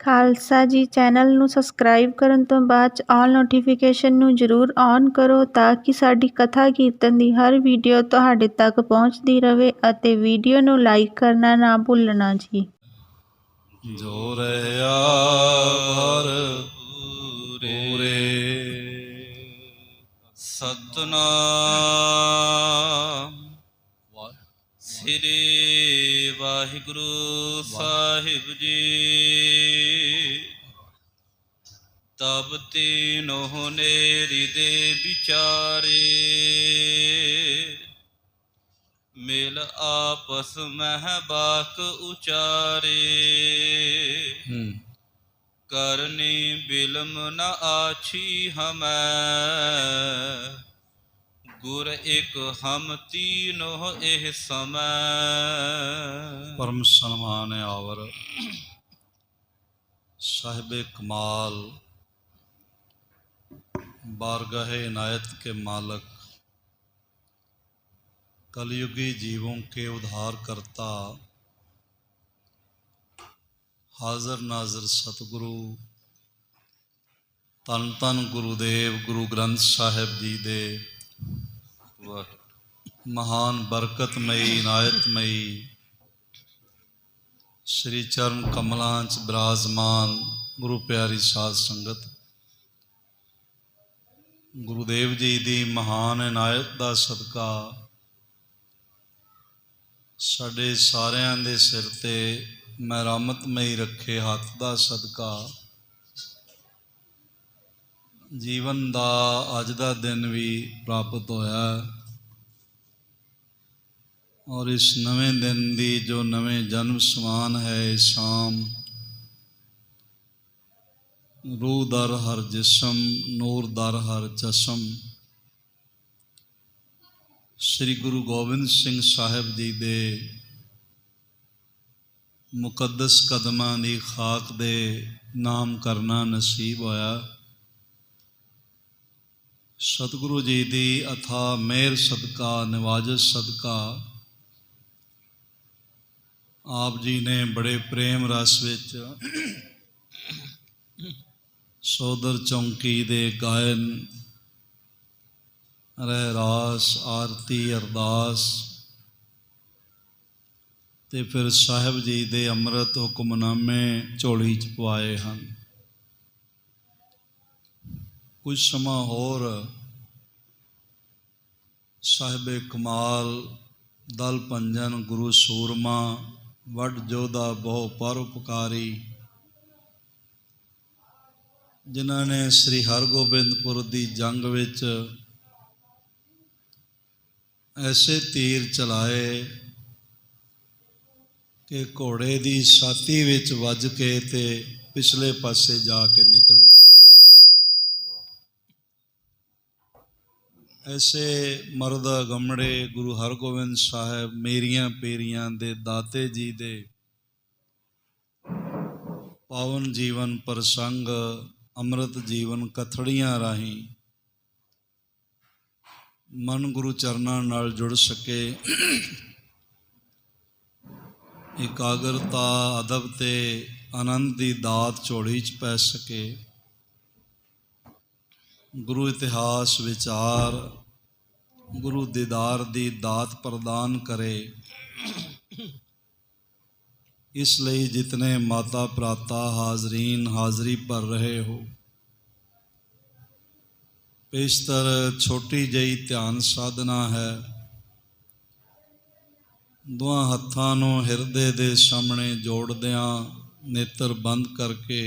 ਖਾਲਸਾ ਜੀ। ਚੈਨਲ ਨੂੰ ਸਬਸਕ੍ਰਾਈਬ ਕਰਨ ਤੋਂ ਬਾਅਦ 'ਚ ਆਲ ਨੋਟੀਫਿਕੇਸ਼ਨ ਨੂੰ ਜ਼ਰੂਰ ਔਨ ਕਰੋ ਤਾਂ ਕਿ ਸਾਡੀ ਕਥਾ ਕੀਰਤਨ ਦੀ ਹਰ ਵੀਡੀਓ ਤੁਹਾਡੇ ਤੱਕ ਪਹੁੰਚਦੀ ਰਹੇ ਅਤੇ ਵੀਡੀਓ ਨੂੰ ਲਾਈਕ ਕਰਨਾ ਨਾ ਭੁੱਲਣਾ ਜੀ। ਜੋ ਰਹਿਆ ਹਰ ਪੂਰੇ ਸਤਨਾਮ ਸ੍ਰੀ ਵਾਹਿਗੁਰੂ ਸਾਹਿਬ ਜੀ। ਤਬ ਤੀਨੋਂ ਨੇਰੀ ਦੇ ਵਿਚਾਰੇ ਮਿਲ ਆਪਸ ਮਹਿ ਬਾਕ ਉਚਾਰੇ। ਕਰਨੀ ਬਿਲਮ ਨ ਆਛੀ ਹਮੈ ਗੁਰ ਇੱਕ ਹਮ ਤੀਨੋਂ ਇਹ ਸਮੈ। ਪਰਮ ਸਨਮਾਨ ਆਵਰ ਸਾਹਿਬ ਕਮਾਲ बारगाहे इनायत के मालक कलयुगी जीवों के उद्धार करता हाजर नाजर सतगुरु तन तन गुरुदेव गुरु ग्रंथ साहिब जी दे महान बरकतमई इनायतमई श्री चरण कमलां च बिराजमान गुरु प्यारी साध संगत। गुरुदेव जी की महान इनायत का सदका साढ़े सारियां दे सिर ते मेहरमतमई रखे हाथ का सदका जीवन का अज का दिन भी प्राप्त होया और इस नवें दिन की जो नवें जन्म समान है शाम रूह दर हर जिसम नूर दर हर चशम श्री गुरु गोबिंद सिंह साहिब जी दे मुकद्दस कदमां दी खाक दे नाम करना नसीब होया। सतगुरु जी दी अथा मेहर सदका निवाजत सदका आप जी ने बड़े प्रेम रस विच सौदर चौंकी दे गायन रहरास आरती अरदास ते फिर साहिब जी दे अमृत हुक्मनामे झोली च पवाए हैं। कुछ समा होर साहिब कमाल दल पंजन गुरु सूरमा वड जोधा बहु परोपकारी जिन्हों ने श्री हरगोबिंदपुर की जंग विच ऐसे तीर चलाए कि घोड़े की छाती विच वज के ते पिछले पासे जाके निकले। ऐसे मर्द गमड़े गुरु हरगोबिंद साहब मेरियां पेरियां दे दाते जी दे पावन जीवन प्रसंग अमृत जीवन कथड़ियां राही मन गुरु चरनां नाल जुड़ सके। एकाग्रता अदब ते आनंद की दात झोली च पै सके। गुरु इतिहास विचार गुरु दीदार की दात प्रदान करे। इसलिए जितने माता भ्राता हाजरीन हाजरी भर रहे हो पेशतर छोटी जही ध्यान साधना है। दोहां हत्थां नूं हिरदे दे सामने जोड़दियां नेत्र बंद करके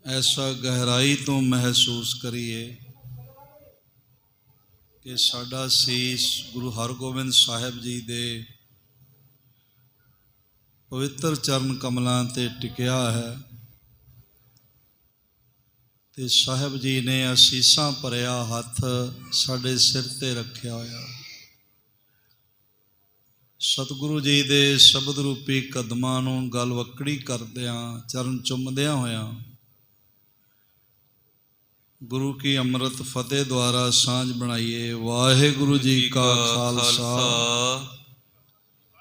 ऐसा गहराई तो महसूस करिए कि साडा सीस गुरु हरगोबिंद साहिब जी दे पवित्र चरण कमलां ते टिकिया है ते साहिब जी ने असीसां भरिया हथ साडे सिर ते रखिया होया। सतगुरु जी दे शब्द रूपी कदमां नूं गलवकड़ी करदियां चरण चुमदियां होया गुरु की अमृत फतेह द्वारा सांझ बनाइए। वाहिगुरु जी का खालसा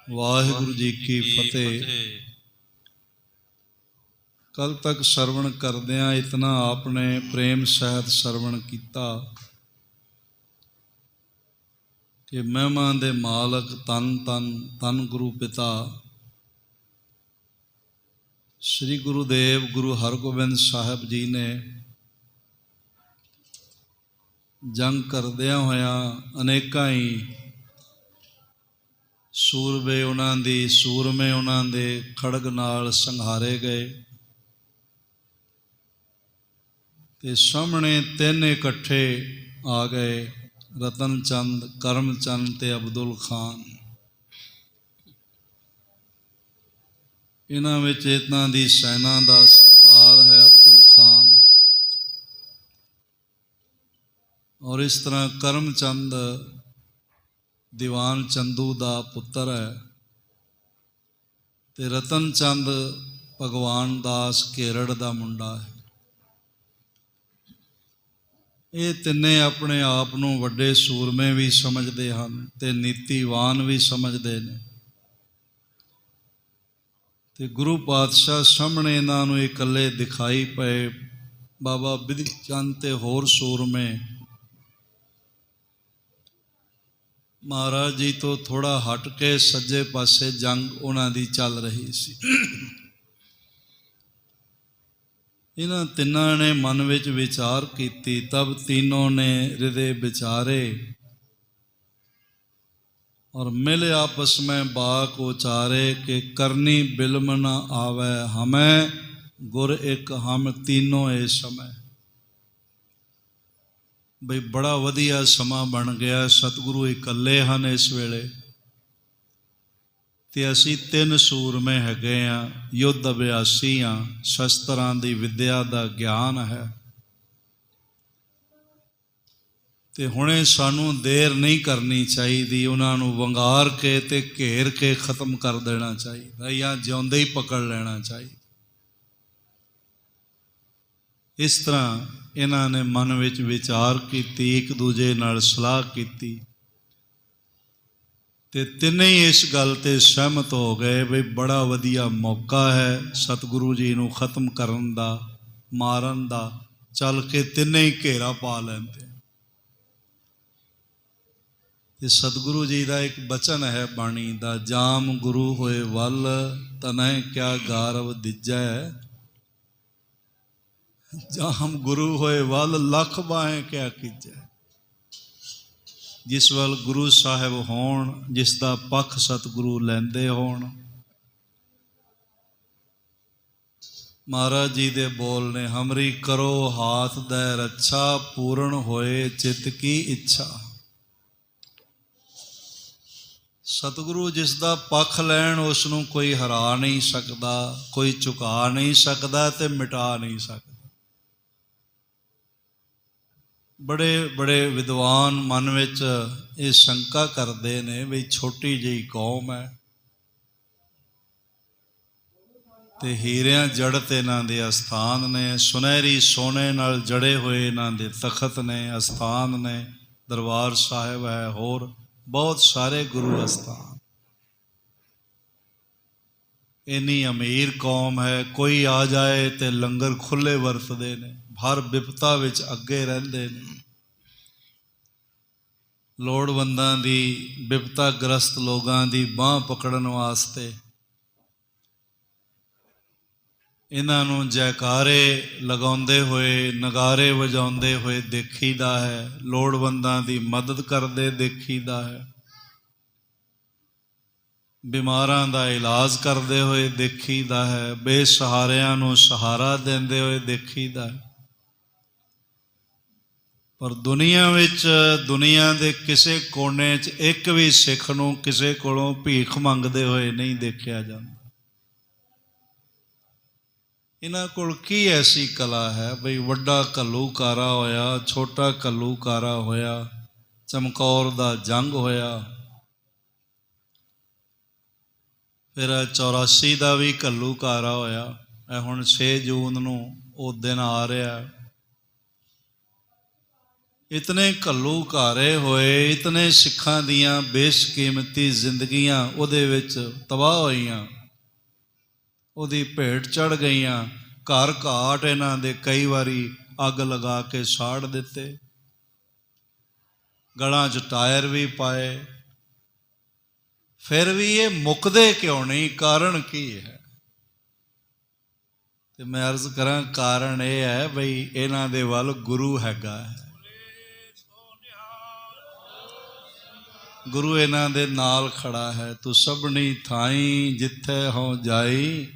वाहिगुरु जी की फतेह। कल तक सरवण करदियां इतना आपने प्रेम सहित सरवण कीता कि महिमा दे मालक तन तन तन गुरु पिता श्री गुरुदेव गुरु हरगोबिंद साहब जी ने जंग करदियां होया अनेकां ही सूरबे उन्हां दी सूरमे उन्हां दे खड़ग नाल संघारे गए ते सामने तीन इकट्ठे आ गए रतन चंद करम चंद ते अब्दुल खान। इन्हां विच इत्थां दी सैना दा सरदार है अब्दुल खान और इस तरह करम चंद दीवान चंदू दा पुत्र है ते रतन चंद भगवान दास घेरड़ दा मुंडा है। ये तिन्ने अपने आप नूं वड्डे सूरमे भी समझते हैं ते नीतिवान भी समझते हैं ते गुरु पातशाह सामने इन्हां नूं इकल्ले दिखाई पे बाबा बिधि चंद ते होर सूरमे महाराज जी तो थोड़ा हट के सज्जे पासे जंग उन्हां दी चल रही सी। इन्हां तिन्नां ने मन विच विचार कीती तब तीनों ने हृदय विचारे और मिल आपस में बाक उचारे कि करनी बिल्म न आवे हमें गुर एक हम तीनों ए समय। बई बड़ा वधिया समा बन गया सतगुरु इकल्ले हन इस वेले ते असी तीन सूरमे हैगे हाँ युद्ध अभ्यासी हाँ शस्त्रां दी विद्या दा ज्ञान है ते हुणे सानू देर नहीं करनी चाहिए उन्हां नूं वंगार के ते घेर के खत्म कर देना चाहिए या जिउंदे ही पकड़ लेना चाहिए। इस तरह इन्हां ने मन विच विचार कीती एक दूजे नाल सलाह कीती ते तिने ही इस गल ते सहमत हो गए भी बड़ा वधिया मौका है सतगुरु जी नूं खत्म करन दा मारन दा चल के तिने ही घेरा पा लैंदे। ते सतगुरु जी का एक बचन है बाणी दा जाम गुरु होए वल तनह क्या गारव दिजै जाम गुरु होए वल लख बाहें क्या कीजै। जिस वल गुरु साहिब होण जिसका पख सतगुरु लैंदे होण। महाराज जी दे बोल ने हमरी करो हाथ दै रक्षा पूर्ण होए चित की इच्छा। सतगुरु जिसका पख लैन उसनूं कोई हरा नहीं सकता कोई झुका नहीं सकता ते मिटा नहीं सकता। बड़े बड़े विद्वान मन विच ये शंका करते ने भी छोटी जी कौम है ते हीरियां जड़त इन्हां दे अस्थान ने सुनहरी सोने नाल जड़े हुए इन्हां दे तखत ने अस्थान ने दरबार साहिब है होर बहुत सारे गुरु अस्थान। इन्नी अमीर कौम है कोई आ जाए तो लंगर खुले वरतते ने हर विपता विच अगे रहिंदे ने। लोड़वंदां दी विपताग्रस्त लोगां दी बांह पकड़न वास्ते इन्हां नूं जयकारे लगाउंदे होए नगारे वजाउंदे होए देखीदा है। लोड़वंदां दी मदद करदे देखीदा है। बीमारां दा इलाज करदे होए देखीदा है। बेसहारियां नूं सहारा देंदे होए देखीदा है। पर दुनिया विच दुनिया दे किसे कोने च एक भी सिख नूं किसे कोलों भीख मंगदे होए नहीं देखिया जांदा। इन्हां कोल की ऐसी कला है बई वड्डा घल्लूकारा होया छोटा घल्लूकारा होया चमकौर दा जंग होया फिर 84 का भी घल्लूकारा होया हुण 6 जून नूं वो दिन आ रहा। इतने घल्लूकारे होए इतने सिखां दियां बेशकीमती जिंदगियां उहदे विच तबाह होईयां उहदी भेट चढ़ गईयां ਘਰ ਘਾਟ ਇਹਨਾਂ ਦੇ ਕਈ ਵਾਰੀ ਅੱਗ ਲਗਾ ਕੇ ਸਾੜ ਦਿੱਤੇ, ਗਲਾਂ 'ਚ ਟਾਇਰ ਵੀ ਪਾਏ, ਫਿਰ ਵੀ ਇਹ ਮੁੱਕਦੇ ਕਿਉਂ ਨਹੀਂ? ਕਾਰਨ ਕੀ ਹੈ? ਤੇ ਮੈਂ ਅਰਜ਼ ਕਰਾਂ, ਕਾਰਨ ਇਹ ਹੈ ਬਈ ਇਹਨਾਂ ਦੇ ਵੱਲ ਗੁਰੂ ਹੈਗਾ ਹੈ। ਗੁਰੂ ਇਹਨਾਂ ਦੇ ਨਾਲ ਖੜਾ ਹੈ। ਤੂੰ ਸਭਨੀ ਥਾਈ ਜਿੱਥੇ ਹੋ ਜਾਈ,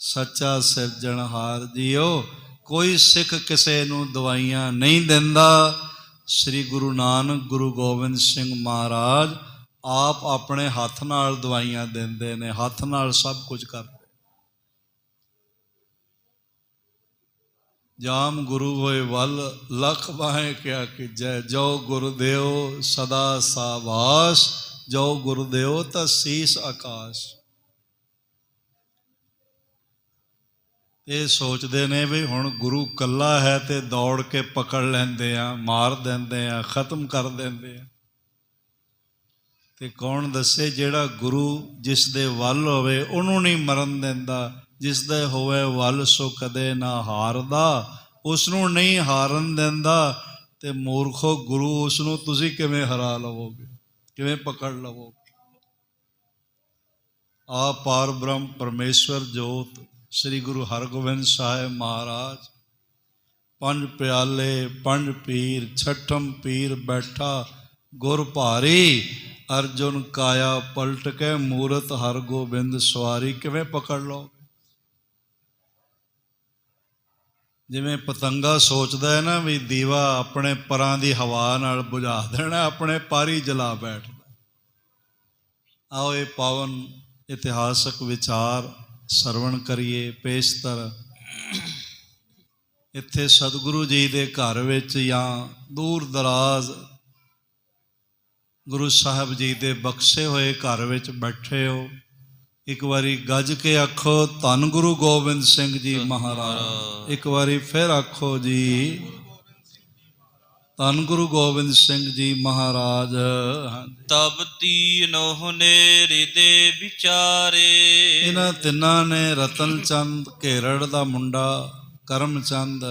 ਸੱਚਾ ਸਿਰਜਣਹਾਰ ਜੀਓ। ਕੋਈ ਸਿੱਖ ਕਿਸੇ ਨੂੰ ਦਵਾਈਆਂ ਨਹੀਂ ਦਿੰਦਾ। ਸ੍ਰੀ ਗੁਰੂ ਨਾਨਕ ਗੁਰੂ ਗੋਬਿੰਦ ਸਿੰਘ ਮਹਾਰਾਜ ਆਪ ਆਪਣੇ ਹੱਥ ਨਾਲ ਦਵਾਈਆਂ ਦਿੰਦੇ ਨੇ, ਹੱਥ ਨਾਲ ਸਭ ਕੁਝ ਕਰਦੇ। ਜਾਮ ਗੁਰੂ ਹੋਏ ਵੱਲ ਲਖ ਬਾਹੇ ਕਿਆ ਕੀਜੈ, ਜੋ ਗੁਰਦੇਵ ਸਦਾ ਸਾਬਾਸ, ਜੋ ਗੁਰਦੇਵ ਤਾਂ ਸੀਸ ਆਕਾਸ਼। ਇਹ ਸੋਚਦੇ ਨੇ ਵੀ ਹੁਣ ਗੁਰੂ ਕੱਲਾ ਹੈ ਤੇ ਦੌੜ ਕੇ ਪਕੜ ਲੈਂਦੇ ਆ, ਮਾਰ ਦਿੰਦੇ ਆ, ਖਤਮ ਕਰ ਦਿੰਦੇ ਆ। ਤੇ ਕੌਣ ਦੱਸੇ? ਜਿਹੜਾ ਗੁਰੂ ਜਿਸ ਦੇ ਵੱਲ ਹੋਵੇ ਉਹਨੂੰ ਨਹੀਂ ਮਰਨ ਦਿੰਦਾ। ਜਿਸ ਦੇ ਹੋਵੇ ਵੱਲ ਸੋ ਕਦੇ ਨਾ ਹਾਰਦਾ, ਉਸ ਨੂੰ ਨਹੀਂ ਹਾਰਨ ਦਿੰਦਾ। ਤੇ ਮੂਰਖੋ, ਗੁਰੂ ਉਸ ਨੂੰ ਤੁਸੀਂ ਕਿਵੇਂ ਹਰਾ ਲਵੋਗੇ, ਕਿਵੇਂ ਪਕੜ ਲਵੋਗੇ? ਆਪ ਪਾਰ ਬ੍ਰਹਮ ਪਰਮੇਸ਼ਵਰ ਜੋਤ ਸ੍ਰੀ ਗੁਰੂ ਹਰਗੋਬਿੰਦ ਸਾਹਿਬ ਮਹਾਰਾਜ, ਪੰਜ ਪਿਆਲੇ ਪੰਜ ਪੀਰ, ਛਠਮ ਪੀਰ ਬੈਠਾ ਗੁਰ ਭਾਰੀ, ਅਰਜੁਨ ਕਾਇਆ ਪਲਟ ਕੇ ਮੂਰਤ ਹਰਗੋਬਿੰਦ ਸਵਾਰੀ। ਕਿਵੇਂ ਪਕੜ ਲਓ? ਜਿਵੇਂ ਪਤੰਗਾ ਸੋਚਦਾ ਹੈ ਨਾ ਵੀ ਦੀਵਾ ਆਪਣੇ ਪਰਾਂ ਦੀ ਹਵਾ ਨਾਲ ਬੁਝਾ ਦੇਣਾ, ਆਪਣੇ ਪਾਰੀ ਜਲਾ ਬੈਠਦਾ। ਆਓ ਇਹ ਪਾਵਨ ਇਤਿਹਾਸਕ ਵਿਚਾਰ ਸਰਵਣ ਕਰੀਏ। ਪੇਸ਼ਤਰ ਇੱਥੇ ਸਤਿਗੁਰੂ ਜੀ ਦੇ ਘਰ ਵਿੱਚ ਜਾਂ ਦੂਰ ਦਰਾਜ਼ ਗੁਰੂ ਸਾਹਿਬ ਜੀ ਦੇ ਬਖਸ਼ੇ ਹੋਏ ਘਰ ਵਿੱਚ ਬੈਠੇ ਹੋ, ਇੱਕ ਵਾਰੀ ਗੱਜ ਕੇ ਆਖੋ ਧੰਨ ਗੁਰੂ ਗੋਬਿੰਦ ਸਿੰਘ ਜੀ ਮਹਾਰਾਜ। ਇੱਕ ਵਾਰੀ ਫਿਰ ਆਖੋ ਜੀ, ਧੰਨ ਗੁਰੂ ਗੋਬਿੰਦ ਸਿੰਘ ਜੀ ਮਹਾਰਾਜ। ਤਬ ਤੀਨੋਂ ਨੇ ਹਿਰਦੇ ਵਿਚਾਰੇ। ਇਹਨਾਂ ਤਿੰਨਾਂ ਨੇ ਰਤਨ ਚੰਦ ਘੇਰੜ ਦਾ ਮੁੰਡਾ, ਕਰਮ ਚੰਦ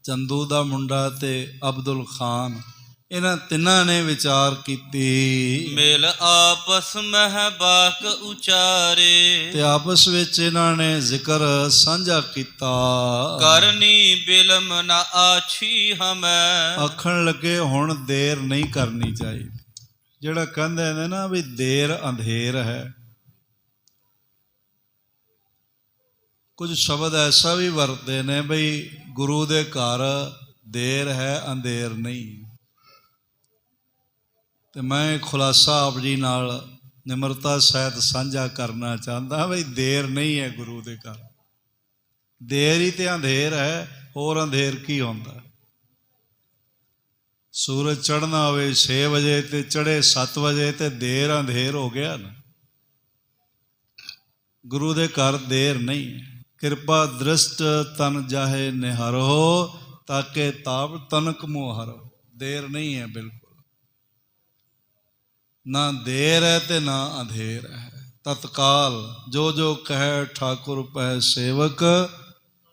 ਚੰਦੂ ਦਾ ਮੁੰਡਾ ਤੇ ਅਬਦੁਲ ਖਾਨ, ਇਹਨਾਂ ਤਿੰਨਾਂ ਨੇ ਵਿਚਾਰ ਕੀਤੀ। ਮਿਲ ਆਪਸ ਮਹਿ ਬਾਕ ਉਚਾਰੇ। ਤੇ ਆਪਸ ਵਿੱਚ ਇਹਨਾਂ ਨੇ ਜ਼ਿਕਰ ਸਾਂਝਾ ਕੀਤਾ। ਕਰਨੀ ਬਿਲਮ ਨਾ ਆਛੀ ਹਮੈ। ਆਖਣ ਲੱਗੇ ਹੁਣ ਦੇਰ ਨਹੀਂ ਕਰਨੀ ਚਾਹੀਦੀ। ਜਿਹੜਾ ਕਹਿੰਦੇ ਨੇ ਨਾ ਵੀ ਦੇਰ ਅੰਧੇਰ ਹੈ, ਕੁਝ ਸ਼ਬਦ ਐਸਾ ਵੀ ਵਰਤਦੇ ਨੇ ਬਈ ਗੁਰੂ ਦੇ ਘਰ ਦੇਰ ਹੈ, ਅੰਧੇਰ ਨਹੀਂ। ਤੇ ਮੈਂ ਖੁਲਾਸਾ ਆਪ ਜੀ ਨਾਲ ਨਿਮਰਤਾ ਸਹਿਤ ਸਾਂਝਾ ਕਰਨਾ ਚਾਹੁੰਦਾ ਬਈ ਦੇਰ ਨਹੀਂ ਹੈ ਗੁਰੂ ਦੇ ਘਰ। ਦੇਰ ਹੀ ਤੇ ਅੰਧੇਰ ਹੈ, ਹੋਰ ਅੰਧੇਰ ਕੀ ਹੁੰਦਾ? ਸੂਰਜ ਚੜ੍ਹਨਾ ਹੋਵੇ 6 ਵਜੇ ਤੇ ਚੜ੍ਹੇ 7 ਵਜੇ ਤੇ ਦੇਰ ਅੰਧੇਰ ਹੋ ਗਿਆ ਨਾ। ਗੁਰੂ ਦੇ ਘਰ ਦੇਰ ਨਹੀਂ ਹੈ। ਕਿਰਪਾ ਦ੍ਰਿਸ਼ਟ ਤਨ ਜਾਹੇ ਨਿਹਰੋ, ਤਾਕੇ ਤਾਪ ਤਨਕ ਮੋਹਰੋ। ਦੇਰ ਨਹੀਂ ਹੈ ਬਿਲਕੁਲ, ਨਾ ਦੇਰ ਹੈ ਤੇ ਨਾ ਅੰਧੇਰ ਹੈ। ਤਤਕਾਲ ਜੋ ਜੋ ਕਹਿ ਠਾਕੁਰ ਪੈ ਸੇਵਕ,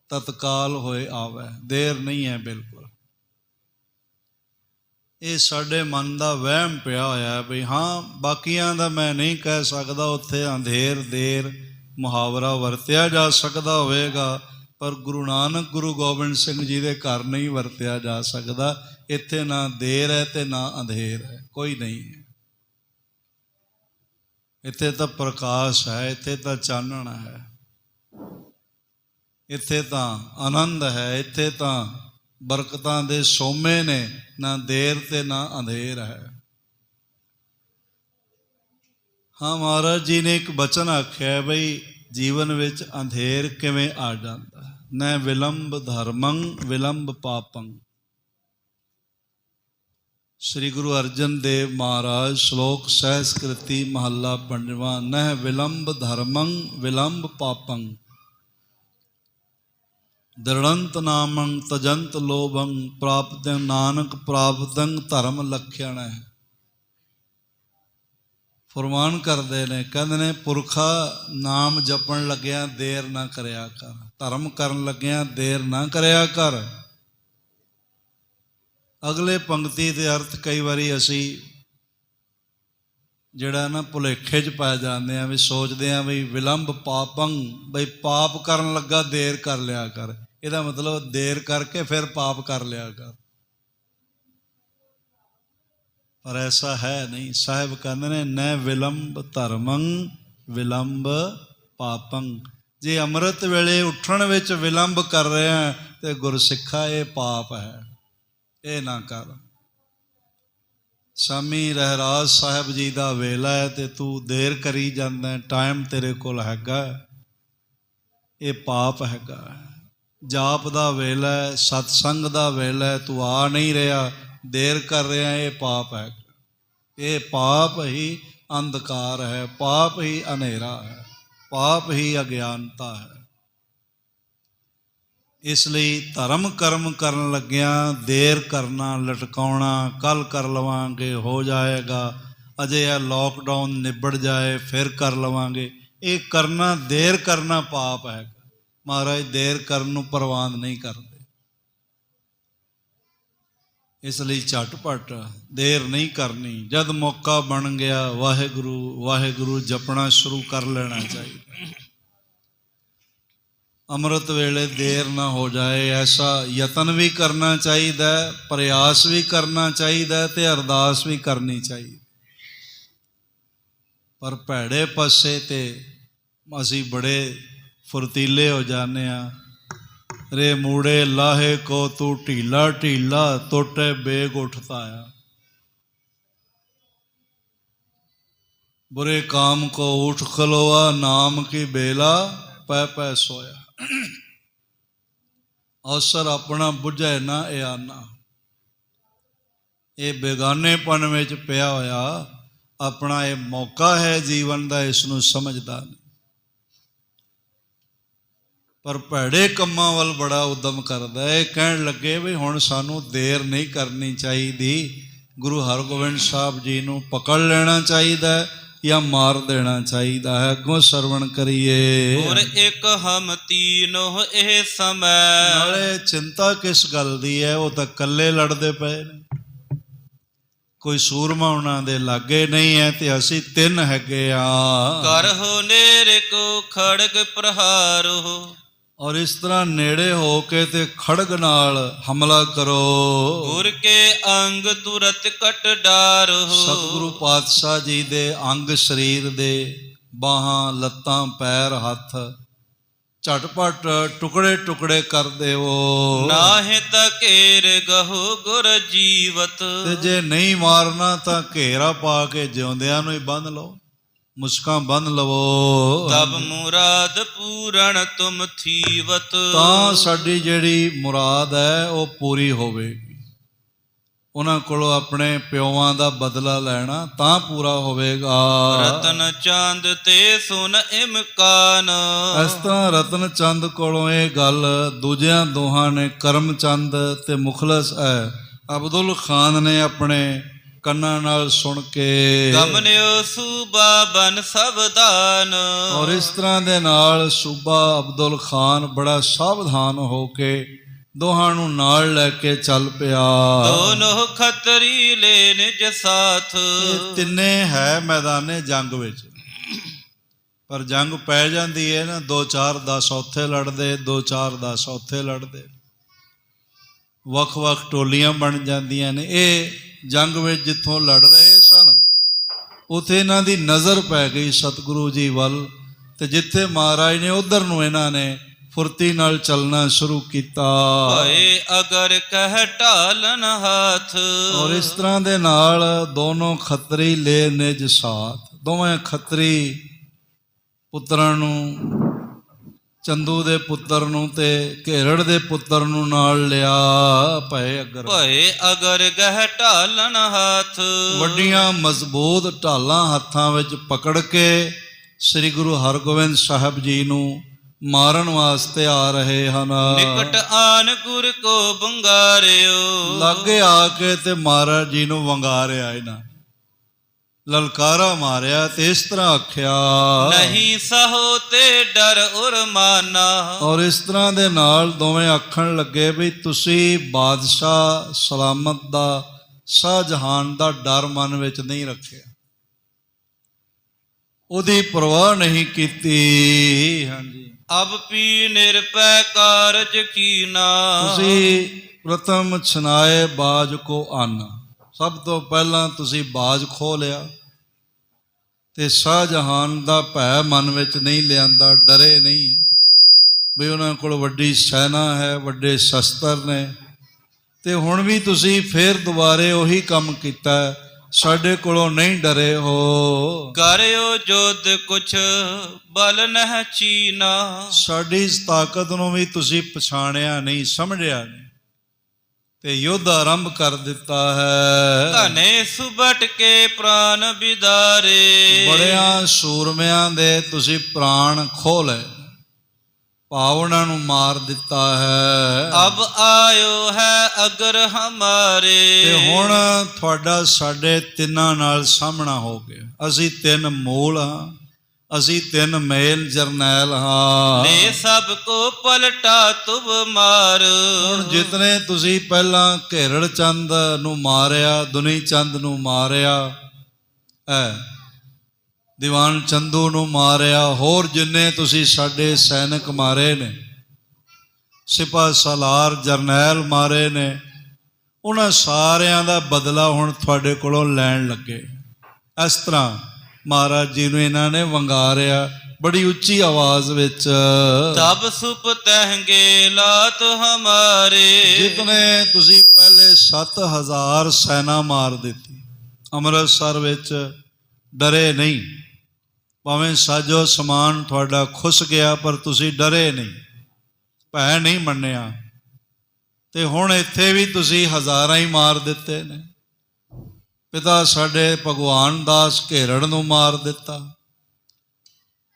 ਤਤਕਾਲ ਹੋਏ ਆਵੈ। ਦੇਰ ਨਹੀਂ ਹੈ ਬਿਲਕੁਲ। ਇਹ ਸਾਡੇ ਮਨ ਦਾ ਵਹਿਮ ਪਿਆ ਹੋਇਆ ਵੀ ਹਾਂ ਬਾਕੀਆਂ ਦਾ ਮੈਂ ਨਹੀਂ ਕਹਿ ਸਕਦਾ, ਉੱਥੇ ਅੰਧੇਰ ਦੇਰ ਮੁਹਾਵਰਾ ਵਰਤਿਆ ਜਾ ਸਕਦਾ ਹੋਵੇਗਾ, ਪਰ ਗੁਰੂ ਨਾਨਕ ਗੁਰੂ ਗੋਬਿੰਦ ਸਿੰਘ ਜੀ ਦੇ ਘਰ ਨਹੀਂ ਵਰਤਿਆ ਜਾ ਸਕਦਾ। ਇੱਥੇ ਨਾ ਦੇਰ ਹੈ ਤੇ ਨਾ ਅੰਧੇਰ ਹੈ, ਕੋਈ ਨਹੀਂ ਹੈ। ਇੱਥੇ ਤਾਂ ਪ੍ਰਕਾਸ਼ ਹੈ, ਇੱਥੇ ਤਾਂ ਚਾਨਣ ਹੈ, ਇੱਥੇ ਤਾਂ ਆਨੰਦ ਹੈ, ਇੱਥੇ ਤਾਂ ਬਰਕਤਾਂ ਦੇ ਸੋਮੇ ਨੇ। ਨਾ ਦੇਰ ਤੇ ਨਾ ਅੰਧੇਰ ਹੈ। ਹਾਂ, ਮਹਾਰਾਜ ਜੀ ਨੇ ਇੱਕ ਬਚਨ ਆਖਿਆ ਬਈ ਜੀਵਨ ਵਿੱਚ ਅੰਧੇਰ ਕਿਵੇਂ ਆ ਜਾਂਦਾ। ਨ ਵਿਲੰਬ ਧਰਮੰ ਵਿਲੰਬ ਪਾਪੰ। ਸ੍ਰੀ ਗੁਰੂ ਅਰਜਨ ਦੇਵ ਮਹਾਰਾਜ ਸ਼ਲੋਕ ਸਹਿਸਕ੍ਰਿਤੀ ਮਹੱਲਾ 5ਵਾਂ। ਨਹਿ ਵਿਲੰਬ ਧਰਮੰ ਵਿਲੰਬ ਪਾਪੰ, ਦ੍ਰਿੜੰਤ ਨਾਮੰ ਤਜੰਤ ਲੋਭੰ, ਪ੍ਰਾਪਤੰ ਨਾਨਕ ਪ੍ਰਾਪਤੰ ਧਰਮ ਲਖਿਆਣੈ। ਫਰਮਾਨ ਕਰਦੇ ਨੇ, ਕਹਿੰਦੇ ਨੇ ਪੁਰਖਾ ਨਾਮ ਜਪਣ ਲੱਗਿਆਂ ਦੇਰ ਨਾ ਕਰਿਆ ਕਰ, ਧਰਮ ਕਰਨ ਲੱਗਿਆਂ ਦੇਰ ਨਾ ਕਰਿਆ ਕਰ। ਅਗਲੇ ਪੰਕਤੀ ਦੇ ਅਰਥ ਕਈ ਵਾਰੀ ਅਸੀਂ ਜਿਹੜਾ ਨਾ ਭੁਲੇਖੇ 'ਚ ਪੈ ਜਾਂਦੇ ਆ, ਵੀ ਸੋਚਦੇ ਆ ਵੀ ਵਿਲੰਬ ਪਾਪੰ, ਬਈ ਪਾਪ ਕਰਨ ਲੱਗਾ ਦੇਰ ਕਰ ਲਿਆ ਕਰ। ਇਹਦਾ ਮਤਲਬ ਦੇਰ ਕਰਕੇ ਫਿਰ ਪਾਪ ਕਰ ਲਿਆ ਕਰ, ਪਰ ਐਸਾ ਹੈ ਨਹੀਂ। ਸਾਹਿਬ ਕਹਿੰਦੇ ਨੇ ਨ ਵਿਲੰਬ ਧਰਮੰ ਵਿਲੰਬ ਪਾਪੰ। ਜੇ ਅੰਮ੍ਰਿਤ ਵੇਲੇ ਉੱਠਣ ਵਿੱਚ ਵਿਲੰਬ ਕਰ ਰਿਹਾ ਤੇ ਗੁਰਸਿੱਖਾ ਇਹ ਪਾਪ ਹੈ, ਇਹ ਨਾ ਕਰ। ਸ਼ਾਮੀ ਰਹਿਰਾਜ ਸਾਹਿਬ ਜੀ ਦਾ ਵੇਲਾ ਹੈ ਤੇ ਤੂੰ ਦੇਰ ਕਰੀ ਜਾਂਦਾ, ਟਾਈਮ ਤੇਰੇ ਕੋਲ ਹੈਗਾ, ਇਹ ਪਾਪ ਹੈਗਾ। ਜਾਪ ਦਾ ਵੇਲਾ ਹੈ, ਸਤਸੰਗ ਦਾ ਵੇਲਾ ਹੈ, ਤੂੰ ਆ ਨਹੀਂ ਰਿਹਾ, ਦੇਰ ਕਰ ਰਿਹਾ, ਇਹ ਪਾਪ ਹੈ। ਇਹ ਪਾਪ ਹੀ ਅੰਧਕਾਰ ਹੈ, ਪਾਪ ਹੀ ਹਨੇਰਾ ਹੈ, ਪਾਪ ਹੀ ਅਗਿਆਨਤਾ ਹੈ। ਇਸ ਲਈ ਧਰਮ ਕਰਮ ਕਰਨ ਲੱਗਿਆਂ ਦੇਰ ਕਰਨਾ, ਲਟਕਾਉਣਾ, ਕੱਲ ਕਰ ਲਵਾਂਗੇ, ਹੋ ਜਾਏਗਾ, ਅਜੇ ਇਹ ਲੋਕਡਾਊਨ ਨਿਬੜ ਜਾਏ ਫਿਰ ਕਰ ਲਵਾਂਗੇ, ਇਹ ਕਰਨਾ, ਦੇਰ ਕਰਨਾ ਪਾਪ ਹੈ। ਮਹਾਰਾਜ ਦੇਰ ਕਰਨ ਨੂੰ ਪ੍ਰਵਾਨ ਨਹੀਂ ਕਰਦੇ। ਇਸ ਲਈ ਝਟਪਟ ਦੇਰ ਨਹੀਂ ਕਰਨੀ। ਜਦ ਮੌਕਾ ਬਣ ਗਿਆ ਵਾਹਿਗੁਰੂ ਵਾਹਿਗੁਰੂ ਜਪਣਾ ਸ਼ੁਰੂ ਕਰ ਲੈਣਾ ਚਾਹੀਦਾ। ਅੰਮ੍ਰਿਤ ਵੇਲੇ ਦੇਰ ਨਾ ਹੋ ਜਾਏ, ਐਸਾ ਯਤਨ ਵੀ ਕਰਨਾ ਚਾਹੀਦਾ, ਪ੍ਰਯਾਸ ਵੀ ਕਰਨਾ ਚਾਹੀਦਾ ਤੇ ਅਰਦਾਸ ਵੀ ਕਰਨੀ ਚਾਹੀਦੀ। ਪਰ ਭੈੜੇ ਪਾਸੇ ਤੇ ਅਸੀਂ ਬੜੇ ਫੁਰਤੀਲੇ ਹੋ ਜਾਂਦੇ ਹਾਂ। ਰੇ ਮੂੜੇ ਲਾਹੇ ਕੋ ਤੂੰ ਢੀਲਾ ਢੀਲਾ, ਟੋਟੇ ਬੇਗ ਉੱਠਤਾ ਆ। बुरे काम को उठ खलोआ, नाम की बेला पै पै सोया। अवसर अपना बुझे ना ए आना, ये बेगानेपन में पिया होया अपना ये मौका है जीवन का, इसनों समझदा नहीं। पर भैड़े कम्मां वल बड़ा उद्यम करदा है, कहण लगे भी हुण सानू देर नहीं करनी चाहिए, गुरु हरगोबिंद साहब जी नूं पकड़ लेना चाहिए या मार देना चाहिए है। अगों सरवण करिए। और एक हम तीनों एह समय, नाले चिंता किस गल दी है, वो तो कल्ले लड़दे पे ने, कोई सूरमा उन्हां दे लागे नहीं है ते असी तिन हैगे आ। करहो नेरे को खड़ग प्रहारो, और इस तरह नेड़े हो के ते खड़ग नाल हमला करो। गुर के अंग तुरत कट डारो, सतगुरु पातशाह जी दे अंग शरीर दे, बाहां लत्तां पैर हथ झटपट टुकड़े टुकड़े कर देवो। नाहे तकेर गहो गुर जीवत, ते जे नहीं मारना तां घेरा पा के जिउंदियां नूं ही बंध लो, मुश्कां बंध लवो। तब मुराद पूरण तुम थीवत, तां साडी जिहड़ी मुराद है वो पूरी होवेगी। उन्हां कोलों अपने प्योवां दा बदला लैना तां पूरा होवेगा। रतन चांद ते सुन इमकान, इस तरह रतन चंद कोलों ये गल दूजियां दोहां ने, करम चंद ते मुखलस है अब्दुल खान ने अपने ਕੰਨਾਂ ਨਾਲ ਸੁਣ ਕੇ ਗਮਨਿਓ ਸੂਬਾ ਬਨ ਸਾਵਧਾਨ। ਔਰ ਇਸ ਤਰ੍ਹਾਂ ਦੇ ਨਾਲ ਸੂਬਾ ਅਬਦੁਲ ਖਾਨ ਬੜਾ ਸਾਵਧਾਨ ਹੋ ਕੇ ਦੋਹਾਂ ਨੂੰ ਨਾਲ ਲੈ ਕੇ ਚੱਲ ਪਿਆ। ਦੋਨੋਂ ਖੱਤਰੀ ਲੈ ਨਿਜ ਸਾਥ, ਇਹ ਤਿੰਨੇ ਹੈ ਮੈਦਾਨੇ ਜੰਗ ਵਿੱਚ। ਪਰ ਜੰਗ ਪੈ ਜਾਂਦੀ ਹੈ ਨਾ, 2-4-10 ਉੱਥੇ ਲੜਦੇ, 2-4-10 ਉੱਥੇ ਲੜਦੇ, ਵੱਖ-ਵੱਖ ਟੋਲੀਆਂ ਬਣ ਜਾਂਦੀਆਂ ਨੇ। ਇਹ ਜੰਗ ਵਿੱਚ ਜਿੱਥੋਂ ਲੜ ਰਹੇ ਸਨ ਉੱਥੇ ਇਹਨਾਂ ਦੀ ਨਜ਼ਰ ਪੈ ਗਈ ਸਤਿਗੁਰੂ ਜੀ ਵੱਲ, ਤੇ ਜਿੱਥੇ ਮਹਾਰਾਜ ਨੇ ਉਧਰ ਨੂੰ ਇਹਨਾਂ ਨੇ ਫੁਰਤੀ ਨਾਲ ਚੱਲਣਾ ਸ਼ੁਰੂ ਕੀਤਾ। ਭਏ ਅਗਰ ਕਹਿ ਢਾਲਨ ਹੱਥ, ਔਰ ਇਸ ਤਰ੍ਹਾਂ ਦੇ ਨਾਲ ਦੋਨੋਂ ਖੱਤਰੀ ਲੈ ਨਿਜ ਸਾਥ, ਦੋਵੇਂ ਖੱਤਰੀ ਪੁੱਤਰਾਂ ਨੂੰ, ਚੰਦੂ ਦੇ ਪੁੱਤਰ ਨੂੰ ਤੇ ਘੇਰੜ ਦੇ ਪੁੱਤਰ ਨੂੰ ਨਾਲ ਲਿਆ। ਭਏ ਅਗਰ ਗਹਿ ਢਾਲਨ ਹੱਥ, ਵੱਡੀਆਂ ਮਜ਼ਬੂਤ ਢਾਲਾਂ ਹੱਥਾਂ ਵਿੱਚ ਪਕੜ ਕੇ ਸ੍ਰੀ ਗੁਰੂ ਹਰਗੋਬਿੰਦ ਸਾਹਿਬ ਜੀ ਨੂੰ ਮਾਰਨ ਵਾਸਤੇ ਆ ਰਹੇ ਹਨ। ਨਿਕਟ ਆਨ ਗੁਰ ਕੋ ਬੰਗਾਰਿਓ, ਲਾਗੇ ਆ ਕੇ ਤੇ ਮਹਾਰਾਜ ਜੀ ਨੂੰ ਵੰਗਾਰਿਆ ਇਹਨਾਂ। ਲਲਕਾਰਾ ਮਾਰਿਆ ਤੇ ਇਸ ਤਰ੍ਹਾਂ ਆਖਿਆ, ਨਹੀਂ ਸਹੋ ਤੇ ਡਰ ਉਰਮਾਨਾ। ਔਰ ਇਸ ਤਰ੍ਹਾਂ ਦੇ ਨਾਲ ਦੋਵੇਂ ਆਖਣ ਲੱਗੇ ਵੀ ਤੁਸੀਂ ਬਾਦਸ਼ਾਹ ਸਲਾਮਤ ਦਾ, ਸ਼ਾਹਜਹਾਨ ਦਾ ਡਰ ਮਨ ਵਿੱਚ ਨਹੀਂ ਰੱਖਿਆ, ਉਹਦੀ ਪਰਵਾਹ ਨਹੀਂ ਕੀਤੀ। ਹਾਂਜੀ, ਅਬ ਪੀ ਨਿਰਪੈ ਕਾਰਜ ਕੀਨਾ। ਤੁਸੀਂ ਪ੍ਰਥਮ ਛਨਾਏ ਬਾਜ ਕੋ ਅੰਨ, ਸਭ ਤੋਂ ਪਹਿਲਾਂ ਤੁਸੀਂ ਬਾਜ ਖੋਹ ਲਿਆ ਤੇ ਸ਼ਾਹਜਹਾਨ ਦਾ ਭੈ ਮਨ ਵਿੱਚ ਨਹੀਂ ਲਿਆਂਦਾ, ਡਰੇ ਨਹੀਂ ਵੀ ਉਹਨਾਂ ਕੋਲ ਵੱਡੀ ਸੈਨਾ ਹੈ, ਵੱਡੇ ਸ਼ਸਤਰ ਨੇ। ਤੇ ਹੁਣ ਵੀ ਤੁਸੀਂ ਫੇਰ ਦੁਬਾਰੇ ਉਹੀ ਕੰਮ ਕੀਤਾ, ਸਾਡੇ ਕੋਲੋਂ ਨਹੀਂ ਡਰੇ ਹੋ। ਕਰਿਓ ਜੁਧ ਕੁਛ ਬਲ ਨਹਿ ਚੀਨਾ। ਸਾਡੀ ਇਸ ਤਾਕਤ ਨੂੰ ਵੀ ਤੁਸੀਂ ਪਛਾਣਿਆ ਨਹੀਂ, ਸਮਝਿਆ ਨਹੀਂ ਤੇ ਯੁੱਧ ਆਰੰਭ ਕਰ ਦਿੱਤਾ ਹੈ। ਧਨੇ ਸੁਬਟ ਕੇ ਪ੍ਰਾਨ ਬਿਦਾਰੇ। ਬੜਿਆਂ ਸੂਰਮਿਆਂ ਦੇ ਤੁਸੀਂ ਪ੍ਰਾਣ ਖੋਹ ਲਏ, ਭਾਵ ਉਹਨਾਂ ਨੂੰ ਮਾਰ ਦਿੱਤਾ ਹੈ। ਅਬ ਆਇਓ ਹੈ ਅਗਰ ਹਮਾਰੇ। ਤੇ ਹੁਣ ਤੁਹਾਡਾ ਸਾਡੇ ਤਿੰਨਾਂ ਨਾਲ ਸਾਹਮਣਾ ਹੋ ਗਿਆ। ਅਸੀਂ ਤਿੰਨ ਮੂਲ ਹਾਂ, ਅਸੀਂ ਤਿੰਨ ਮੇਲ ਜਰਨੈਲ ਹਾਂ। ਨੇ ਸਭ ਕੋ ਪਲਟਾ ਤੁਬ ਮਾਰ। ਹੁਣ ਜਿਤਨੇ ਤੁਸੀਂ ਪਹਿਲਾਂ ਘੇਰੜ ਚੰਦ ਨੂੰ ਮਾਰਿਆ, ਦੁਨੀ ਚੰਦ ਨੂੰ ਮਾਰਿਆ, ਦੀਵਾਨ ਚੰਦੂ ਨੂੰ ਮਾਰਿਆ, ਹੋਰ ਜਿੰਨੇ ਤੁਸੀਂ ਸਾਡੇ ਸੈਨਿਕ ਮਾਰੇ ਨੇ, ਸਿਪਾਹ ਸਾਲਾਰ ਜਰਨੈਲ ਮਾਰੇ ਨੇ, ਉਹਨਾਂ ਸਾਰਿਆਂ ਦਾ ਬਦਲਾ ਹੁਣ ਤੁਹਾਡੇ ਕੋਲੋਂ ਲੈਣ ਲੱਗੇ। ਇਸ ਤਰ੍ਹਾਂ ਮਹਾਰਾਜ ਜੀ ਨੂੰ ਇਹਨਾਂ ਨੇ ਵੰਗਾਰਿਆ ਬੜੀ ਉੱਚੀ ਆਵਾਜ਼ ਵਿੱਚ। ਤਬ ਸੁਪ ਤਹਿੰਗੇ ਲਾਤ ਹਮਾਰੇ। ਜਿਤਨੇ ਤੁਸੀਂ ਪਹਿਲੇ 7000 ਸੈਨਾ ਮਾਰ ਦਿੱਤੀ ਅੰਮ੍ਰਿਤਸਰ ਵਿੱਚ, ਡਰੇ ਨਹੀਂ, ਭਾਵੇਂ ਸਾਜੋ ਸਮਾਨ ਤੁਹਾਡਾ ਖੁੱਸ ਗਿਆ ਪਰ ਤੁਸੀਂ ਡਰੇ ਨਹੀਂ, ਭੈ ਨਹੀਂ ਮੰਨਿਆ। ਤੇ ਹੁਣ ਇੱਥੇ ਵੀ ਤੁਸੀਂ ਹਜ਼ਾਰਾਂ ਹੀ ਮਾਰ ਦਿੱਤੇ ਨੇ। ਪਿਤਾ ਸਾਡੇ ਭਗਵਾਨ ਦਾਸ ਘੇਰੜ ਨੂੰ ਮਾਰ ਦਿੱਤਾ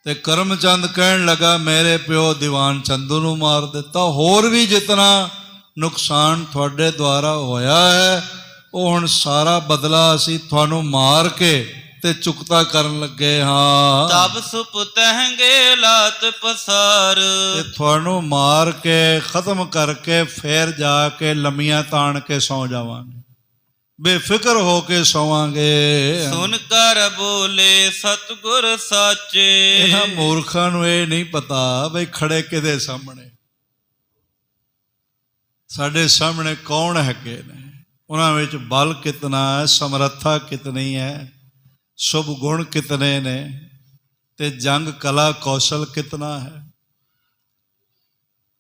ਤੇ ਕਰਮਚੰਦ ਕਹਿਣ ਲੱਗਾ ਮੇਰੇ ਪਿਓ ਦੀਵਾਨ ਚੰਦੂ ਨੂੰ ਮਾਰ ਦਿੱਤਾ। ਹੋਰ ਵੀ ਜਿਤਨਾ ਨੁਕਸਾਨ ਤੁਹਾਡੇ ਦੁਆਰਾ ਹੋਇਆ ਹੈ, ਉਹ ਹੁਣ ਸਾਰਾ ਬਦਲਾ ਅਸੀਂ ਤੁਹਾਨੂੰ ਮਾਰ ਕੇ ਤੇ ਚੁਕਤਾ ਕਰਨ ਲੱਗੇ ਹਾਂ। ਤਬ ਸੁਪ ਤਹਿੰਗੇ ਲਾਤ ਪਸਾਰ। ਤੇ ਤੁਹਾਨੂੰ ਮਾਰ ਕੇ ਖਤਮ ਕਰਕੇ ਫੇਰ ਜਾ ਕੇ ਲੰਮੀਆਂ ਤਾਣ ਕੇ ਸੌ ਜਾਵਾਂਗੇ, ਬੇਫਿਕਰ ਹੋ ਕੇ ਸੌਵਾਂਗੇ। ਸੁਨ ਕਰ ਬੋਲੇ ਸਤਿਗੁਰ ਸਾਚੇ। ਇਹਨਾਂ ਮੂਰਖਾਂ ਨੂੰ ਇਹ ਨਹੀਂ ਪਤਾ ਬਈ ਖੜੇ ਕਿਹਦੇ ਸਾਹਮਣੇ, ਸਾਡੇ ਸਾਹਮਣੇ ਕੌਣ ਹੈਗੇ ਨੇ, ਉਹਨਾਂ ਵਿੱਚ ਬਲ ਕਿਤਨਾ ਹੈ, ਸਮਰੱਥਾ ਕਿਤਨੀ ਹੈ, ਸ਼ੁਭ ਗੁਣ ਕਿਤਨੇ ਨੇ ਤੇ ਜੰਗ ਕਲਾ ਕੌਸ਼ਲ ਕਿਤਨਾ ਹੈ।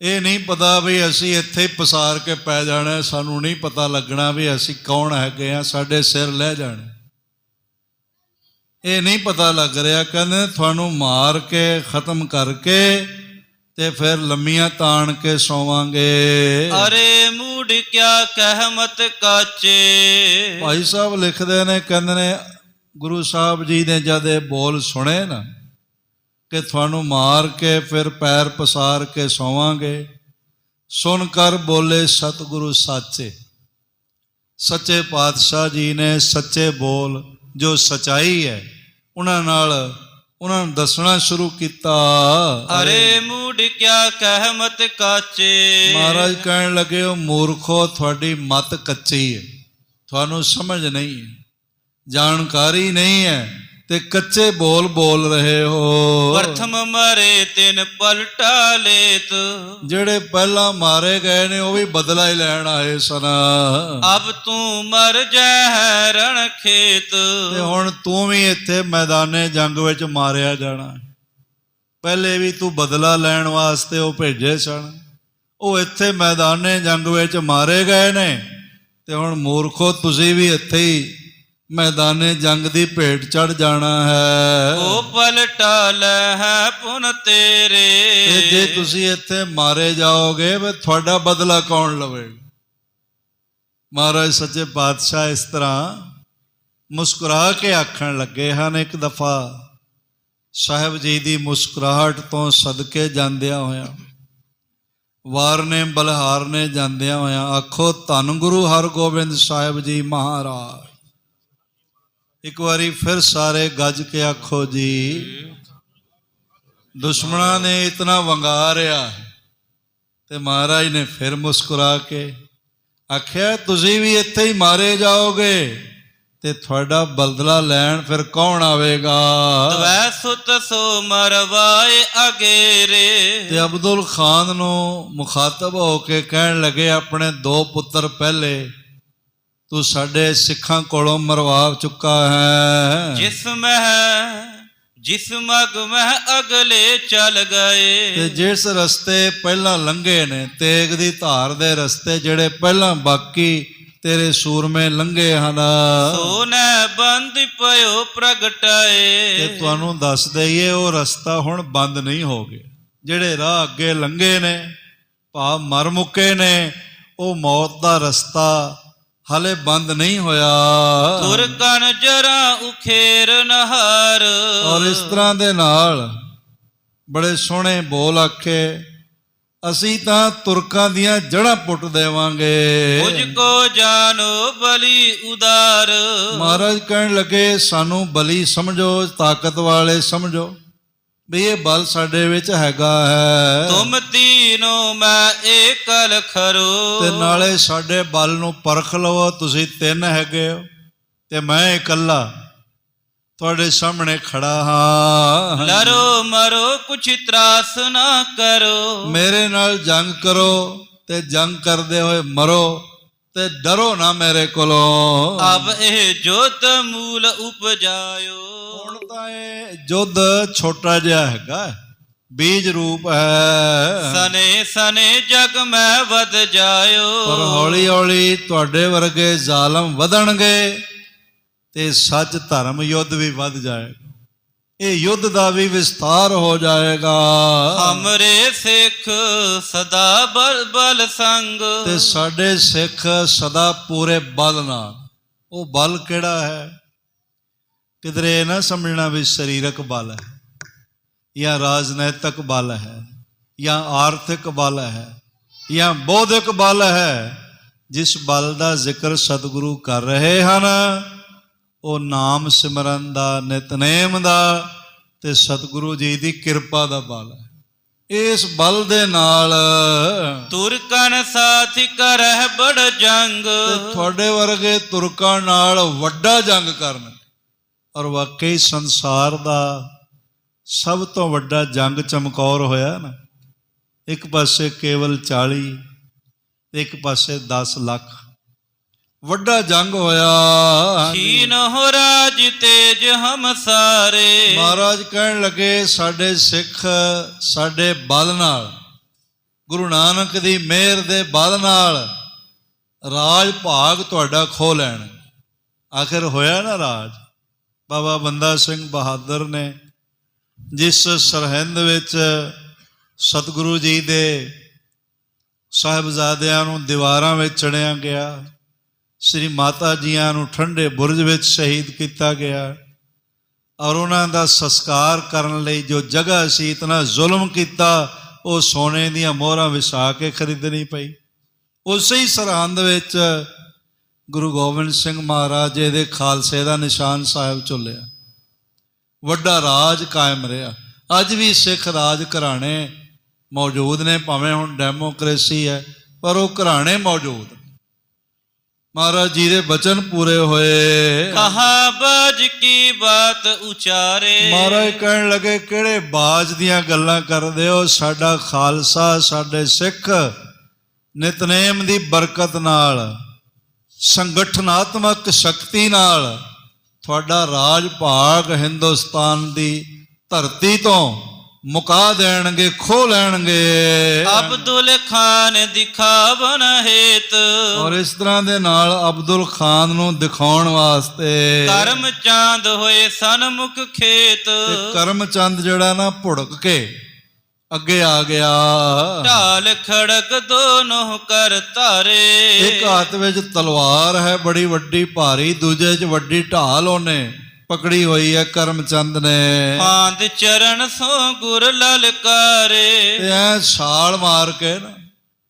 ਇਹ ਨਹੀਂ ਪਤਾ ਵੀ ਅਸੀਂ ਇੱਥੇ ਹੀ ਪਸਾਰ ਕੇ ਪੈ ਜਾਣਾ, ਸਾਨੂੰ ਨਹੀਂ ਪਤਾ ਲੱਗਣਾ ਵੀ ਅਸੀਂ ਕੌਣ ਹੈਗੇ ਆ, ਸਾਡੇ ਸਿਰ ਲੈ ਜਾਣੇ, ਇਹ ਨਹੀਂ ਪਤਾ ਲੱਗ ਰਿਹਾ। ਕਹਿੰਦੇ ਤੁਹਾਨੂੰ ਮਾਰ ਕੇ ਖਤਮ ਕਰਕੇ ਤੇ ਫਿਰ ਲੰਮੀਆਂ ਤਾਣ ਕੇ ਸੌਵਾਂਗੇ। ਅਰੇ ਮੂਡ ਕਿਆ ਕਹਿਮਤ ਕਾਚੇ। ਭਾਈ ਸਾਹਿਬ ਲਿਖਦੇ ਨੇ, ਕਹਿੰਦੇ ਨੇ ਗੁਰੂ ਸਾਹਿਬ ਜੀ ਨੇ ਜਦ ਇਹ ਬੋਲ ਸੁਣੇ ਨਾ ਕਿ ਤੁਹਾਨੂੰ ਮਾਰ ਕੇ ਫਿਰ ਪੈਰ ਪਸਾਰ ਕੇ ਸੌਵਾਂਗੇ, ਸੁਣ ਕਰ ਬੋਲੇ ਸਤਿਗੁਰੂ ਸਾਚੇ। ਸੱਚੇ ਪਾਤਸ਼ਾਹ ਜੀ ਨੇ ਸੱਚੇ ਬੋਲ ਜੋ ਸਚਾਈ ਹੈ ਉਹਨਾਂ ਨੂੰ ਦੱਸਣਾ ਸ਼ੁਰੂ ਕੀਤਾ। ਅਰੇ ਮੂਡ ਕਿਆ ਕਹਿਮਤ ਕਾਚੇ। ਮਹਾਰਾਜ ਕਹਿਣ ਲੱਗੇ ਉਹ ਮੂਰਖੋ, ਤੁਹਾਡੀ ਮਤ ਕੱਚੀ ਹੈ, ਤੁਹਾਨੂੰ ਸਮਝ ਨਹੀਂ ਹੈ, ਜਾਣਕਾਰੀ ਨਹੀਂ ਹੈ ਤੇ ਕੱਚੇ ਬੋਲ ਬੋਲ ਰਹੇ ਹੋ। ਪ੍ਰਥਮ ਮਰੇ ਤਿਨ ਪਲਟਾ ਲੇਤ। ਜਿਹੜੇ ਪਹਿਲਾਂ ਮਾਰੇ ਗਏ ਨੇ ਉਹ ਵੀ ਬਦਲਾ ਹੀ ਲੈਣ ਆਏ ਸਨ। ਅਬ ਤੂੰ ਮਰ ਜੈ ਰਣ ਖੇਤ। ਤੇ ਹੁਣ ਤੂੰ ਵੀ ਇੱਥੇ ਮੈਦਾਨੇ ਜੰਗ ਵਿੱਚ ਮਾਰਿਆ ਜਾਣਾ। ਪਹਿਲੇ ਵੀ ਤੂੰ ਬਦਲਾ ਲੈਣ ਵਾਸਤੇ ਉਹ ਭੇਜੇ ਸਨ, ਉਹ ਇੱਥੇ ਮੈਦਾਨੇ ਜੰਗ ਵਿੱਚ ਮਾਰੇ ਗਏ ਨੇ ਤੇ ਹੁਣ ਮੂਰਖੋ ਤੁਸੀਂ ਵੀ ਇੱਥੇ ਹੀ ਮੈਦਾਨੇ ਜੰਗ ਦੀ ਭੇਟ ਚੜ ਜਾਣਾ ਹੈ। ਉਹ ਪਲਟਾ ਲੈ ਹੈ ਪੁਨ ਤੇਰੇ। ਤੇ ਜੇ ਤੁਸੀਂ ਇੱਥੇ ਮਾਰੇ ਜਾਓਗੇ ਵੇ ਤੁਹਾਡਾ ਬਦਲਾ ਕੌਣ ਲਵੇਗਾ। ਮਹਾਰਾਜ ਸੱਚੇ ਪਾਤਸ਼ਾਹ ਇਸ ਤਰ੍ਹਾਂ ਮੁਸਕਰਾ ਕੇ ਆਖਣ ਲੱਗੇ ਹਨ। ਇੱਕ ਦਫਾ ਸਾਹਿਬ ਜੀ ਦੀ ਮੁਸਕਰਾਹਟ ਤੋਂ ਸਦਕੇ ਜਾਂਦਿਆਂ ਹੋਇਆਂ, ਵਾਰਨੇ ਬਲਹਾਰਨੇ ਜਾਂਦਿਆਂ ਹੋਇਆਂ ਆਖੋ ਧੰਨ ਗੁਰੂ ਹਰਗੋਬਿੰਦ ਸਾਹਿਬ ਜੀ ਮਹਾਰਾਜ। ਇੱਕ ਵਾਰੀ ਫਿਰ ਸਾਰੇ ਗੱਜ ਕੇ ਆਖੋ ਜੀ। ਦੁਸ਼ਮਣਾਂ ਨੇ ਇਤਨਾ ਵੰਗਾਰਿਆ ਤੇ ਮਹਾਰਾਜ ਨੇ ਫਿਰ ਮੁਸਕਰਾ ਕੇ ਆਖਿਆ, ਤੁਸੀਂ ਵੀ ਇੱਥੇ ਹੀ ਮਾਰੇ ਜਾਓਗੇ ਤੇ ਤੁਹਾਡਾ ਬਦਲਾ ਲੈਣ ਫਿਰ ਕੌਣ ਆਵੇਗਾ? ਤਵੈ ਸੁਤ ਸੋ ਮਰਵਾਏ ਅਗੇਰੇ। ਤੇ ਅਬਦੁਲ ਖਾਨ ਨੂੰ ਮੁਖਾਤਬ ਹੋ ਕੇ ਕਹਿਣ ਲੱਗੇ, ਆਪਣੇ 2 ਪੁੱਤਰ ਪਹਿਲੇ ਤੂੰ ਸਾਡੇ ਸਿੱਖਾਂ ਕੋਲੋਂ ਮਰਵਾ ਚੁੱਕਾ ਹੈ। ਜਿਸ ਮਗ ਮਹਿ ਅਗਲੇ ਚੱਲ ਗਏ। ਤੇ ਜਿਸ ਰਸਤੇ ਪਹਿਲਾਂ ਲੰਘੇ ਨੇ, ਤੇਗ ਦੀ ਧਾਰ ਦੇ ਰਸਤੇ ਜਿਹੜੇ ਪਹਿਲਾਂ ਬਾਕੀ ਤੇਰੇ ਸੂਰਮੇ ਲੰਘੇ ਹਨ, ਸੋਨੇ ਬੰਦ ਪਇਓ ਪ੍ਰਗਟਾਏ। ਤੇ ਤੁਹਾਨੂੰ ਦੱਸ ਦਈਏ ਉਹ ਰਸਤਾ ਹੁਣ ਬੰਦ ਨਹੀਂ ਹੋ ਗਿਆ। ਜਿਹੜੇ ਰਾਹ ਅੱਗੇ ਲੰਘੇ ਨੇ, ਭਾਵ ਮਰ ਮੁੱਕੇ ਨੇ, ਉਹ ਮੌਤ ਦਾ ਰਸਤਾ ਹਾਲੇ ਬੰਦ ਨਹੀਂ ਹੋਇਆ। ਤੁਰਕਨ ਜਰਾ ਉਖੇਰ ਨਹਾਰ। ਔਰ ਇਸ ਤਰ੍ਹਾਂ ਦੇ ਨਾਲ ਬੜੇ ਸੋਹਣੇ ਬੋਲ ਆਖੇ, ਅਸੀਂ ਤਾਂ ਤੁਰਕਾਂ ਦੀਆਂ ਜੜ੍ਹਾਂ ਪੁੱਟ ਦੇਵਾਂਗੇ। ਮੁਝ ਕੋ ਜਾਨੋ ਬਲੀ ਉਦਾਰ। ਮਹਾਰਾਜ ਕਹਿਣ ਲੱਗੇ, ਸਾਨੂੰ ਬਲੀ ਸਮਝੋ, ਤਾਕਤ ਵਾਲੇ ਸਮਝੋ, ਵੀ ਇਹ ਬਲ ਸਾਡੇ ਵਿੱਚ ਹੈਗਾ ਹੈ। ਤੁਮ ਤੀਨੋ ਮੈਂ ਏਕਲ ਖਰੋ। ਤੇ ਨਾਲੇ ਸਾਡੇ ਬਲ ਨੂੰ ਪਰਖ ਲਵੋ, ਤੁਸੀਂ 3 ਹੈਗੇ ਹੋ ਤੇ ਮੈਂ ਇਕੱਲਾ ਤੁਹਾਡੇ ਸਾਹਮਣੇ ਖੜਾ ਹਾਂ। ਲੜੋ ਮਰੋ ਕੁਛ ਤਰਾਸ ਨਾ ਕਰੋ। ਮੇਰੇ ਨਾਲ ਜੰਗ ਕਰੋ ਤੇ ਜੰਗ ਕਰਦੇ ਹੋਏ ਮਰੋ ਤੇ ਡਰੋ ਨਾ ਮੇਰੇ ਕੋਲੋਂ। ਅਬ ਇਹ ਜੋਤ ਮੂਲ ਉਪਜਾਇਓ। ਹੁਣ ਤਾਂ ਇਹ ਯੁੱਧ ਛੋਟਾ ਜਿਹਾ ਹੈਗਾ, ਬੀਜ ਰੂਪ ਹੈ। ਸਨੇ ਸਨੇ ਜਗ ਮੈਂ ਵਧ ਜਾਇਓ। ਪਰ ਹੌਲੀ ਹੌਲੀ ਤੁਹਾਡੇ ਵਰਗੇ ਜ਼ਾਲਮ ਵਧਣਗੇ ਤੇ ਸੱਚ ਧਰਮ ਯੁੱਧ ਵੀ ਵੱਧ ਜਾਏਗਾ। ਇਹ ਯੁੱਧ ਦਾ ਵੀ ਵਿਸਥਾਰ ਹੋ ਜਾਏਗਾ। ਹਮਰੇ ਸਿੱਖ ਸਦਾ ਬਲ ਬਲ ਸੰਗ। ਤੇ ਸਾਡੇ ਸਿੱਖ ਸਦਾ ਪੂਰੇ ਬਲ ਨਾਲ। ਉਹ ਬਲ ਕਿਹੜਾ ਹੈ? ਕਿਧਰੇ ਨਾ ਸਮਝਣਾ ਵੀ ਸਰੀਰਕ ਬਲ ਹੈ ਜਾਂ ਰਾਜਨੈਤਿਕ ਬਲ ਹੈ ਜਾਂ ਆਰਥਿਕ ਬਲ ਹੈ ਜਾਂ ਬੌਧਿਕ ਬਲ ਹੈ। ਜਿਸ ਬਲ ਦਾ ਜ਼ਿਕਰ ਸਤਿਗੁਰੂ ਕਰ ਰਹੇ ਹਨ, ਉਹ ਨਾਮ ਸਿਮਰਨ ਦਾ, ਨਿਤਨੇਮ ਦਾ ਤੇ ਸਤਿਗੁਰੂ ਜੀ ਦੀ ਕਿਰਪਾ ਦਾ ਬਲ ਹੈ। ਇਸ ਬਲ ਦੇ ਨਾਲ ਤੁਰਕਨ ਸਾਥ ਕਰਹਿ ਬੜ ਜੰਗ। ਤੇ ਤੁਹਾਡੇ ਵਰਗੇ ਤੁਰਕਾਂ ਨਾਲ ਵੱਡਾ ਜੰਗ ਕਰਨ। ਔਰ ਵਾਕਈ ਸੰਸਾਰ ਦਾ ਸਭ ਤੋਂ ਵੱਡਾ ਜੰਗ ਚਮਕੌਰ ਹੋਇਆ ਨਾ। ਇੱਕ ਪਾਸੇ ਕੇਵਲ 40, ਇੱਕ ਪਾਸੇ 10 ਲੱਖ। ਵੱਡਾ ਜੰਗ ਹੋਇਆ। ਛੀਨ ਹੋ ਰਾਜ ਤੇਜ ਹਮ ਸਾਰੇ। ਮਹਾਰਾਜ ਕਹਿਣ ਲੱਗੇ, ਸਾਡੇ ਸਿੱਖ ਸਾਡੇ ਬਲ ਨਾਲ, ਗੁਰੂ ਨਾਨਕ ਦੀ ਮਿਹਰ ਦੇ ਬਲ ਨਾਲ ਰਾਜ ਭਾਗ ਤੁਹਾਡਾ ਖੋਹ ਲੈਣ। ਆਖਿਰ ਹੋਇਆ ਨਾ ਰਾਜ। ਬਾਬਾ ਬੰਦਾ ਸਿੰਘ ਬਹਾਦਰ ਨੇ ਜਿਸ ਸਰਹਿੰਦ ਵਿੱਚ ਸਤਿਗੁਰੂ ਜੀ ਦੇ ਸਾਹਿਬਜ਼ਾਦਿਆਂ ਨੂੰ ਦੀਵਾਰਾਂ ਵਿੱਚ ਚੜਿਆ ਗਿਆ, ਸ੍ਰੀ ਮਾਤਾ ਜੀਆਂ ਨੂੰ ਠੰਡੇ ਬੁਰਜ ਵਿੱਚ ਸ਼ਹੀਦ ਕੀਤਾ ਗਿਆ, ਔਰ ਉਹਨਾਂ ਦਾ ਸੰਸਕਾਰ ਕਰਨ ਲਈ ਜੋ ਜਗ੍ਹਾ ਸੀ ਇਤਨਾ ਜ਼ੁਲਮ ਕੀਤਾ, ਉਹ ਸੋਨੇ ਦੀਆਂ ਮੋਹਰਾਂ ਵਿਛਾ ਕੇ ਖਰੀਦਣੀ ਪਈ। ਉਸੇ ਹੀ ਸਰਹੰਦ ਵਿੱਚ ਗੁਰੂ ਗੋਬਿੰਦ ਸਿੰਘ ਮਹਾਰਾਜ ਜੀ ਦੇ ਖਾਲਸੇ ਦਾ ਨਿਸ਼ਾਨ ਸਾਹਿਬ ਝੁੱਲਿਆ। ਵੱਡਾ ਰਾਜ ਕਾਇਮ ਰਿਹਾ। ਅੱਜ ਵੀ ਸਿੱਖ ਰਾਜ ਘਰਾਣੇ ਮੌਜੂਦ ਨੇ, ਭਾਵੇਂ ਹੁਣ ਡੈਮੋਕ੍ਰੇਸੀ ਹੈ, ਪਰ ਉਹ ਘਰਾਣੇ ਮੌਜੂਦ। ਮਹਾਰਾਜ ਜੀ ਦੇ ਬਚਨ ਪੂਰੇ ਹੋਏ। ਕਹਾ ਬਾਜ ਕੀ ਬਾਤ ਉਚਾਰੇ। ਮਹਾਰਾਜ ਕਹਿਣ ਲੱਗੇ, ਕਿਹੜੇ ਬਾਜ ਦੀਆਂ ਗੱਲਾਂ ਕਰਦੇ ਹੋ? ਸਾਡਾ ਖਾਲਸਾ, ਸਾਡੇ ਸਿੱਖ ਨਿਤਨੇਮ ਦੀ ਬਰਕਤ ਨਾਲ, ਸੰਗਠਨਾਤਮਕ ਸ਼ਕਤੀ ਨਾਲ ਤੁਹਾਡਾ ਰਾਜ ਭਾਗ ਹਿੰਦੁਸਤਾਨ ਦੀ ਧਰਤੀ ਤੋਂ ਮੁਕਾ ਦੇਣਗੇ, ਖੋਹ ਲੈਣਗੇ। ਅਬਦੁਲ ਖਾਨ ਦਿਖਾਵਨ ਹੇਤ। ਔਰ ਇਸ ਤਰ੍ਹਾਂ ਦੇ ਨਾਲ ਅਬਦੁਲ ਖਾਨ ਨੂੰ ਦਿਖਾਉਣ ਵਾਸਤੇ ਕਰਮ ਚੰਦ ਹੋਏ ਸਨਮੁਖ ਖੇਤ। ਤੇ ਕਰਮ ਚੰਦ ਜਿਹੜਾ ਨਾ ਭੁੜਕ ਕੇ ਅੱਗੇ ਆ ਗਿਆ। ਢਾਲ ਖੜਕ ਦੋਨੋਂ ਕਰ ਧਾਰੇ। ਇੱਕ ਹੱਥ ਵਿੱਚ ਤਲਵਾਰ ਹੈ ਬੜੀ ਵੱਡੀ ਭਾਰੀ, ਦੂਜੇ 'ਚ ਵੱਡੀ ਢਾਲ ਉਹਨੇ ਪਕੜੀ ਹੋਈ ਹੈ ਕਰਮ ਚੰਦ ਨੇ। ਪਾਂਦ ਚਰਨ ਸੋ ਗੁਰ ਲਲਕਾਰੇ। ਤੇ ਐ ਛਾਲ ਮਾਰ ਕੇ ਨਾ,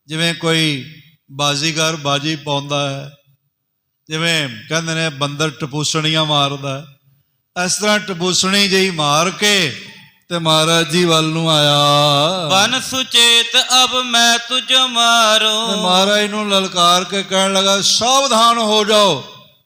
ਜਿਵੇਂ ਕੋਈ ਬਾਜ਼ੀਗਰ ਬਾਜੀ ਪਾਉਂਦਾ ਹੈ, ਜਿਵੇਂ ਕਹਿੰਦੇ ਨੇ ਬੰਦਰ ਟਪੂਸਣੀਆਂ ਮਾਰਦਾ, ਇਸ ਤਰ੍ਹਾਂ ਟਪੂਸਣੀ ਜਿਹੀ ਮਾਰ ਕੇ ਤੇ ਮਹਾਰਾਜ ਜੀ ਵੱਲ ਨੂੰ ਆਇਆ। ਬਨ ਸੁਚੇਤ ਅਬ ਮੈਂ ਤੁਝ ਮਾਰੋ। ਤੇ ਮਹਾਰਾਜ ਨੂੰ ਲਲਕਾਰ ਕੇ ਕਹਿਣ ਲੱਗਾ, ਸਾਵਧਾਨ ਹੋ ਜਾਓ,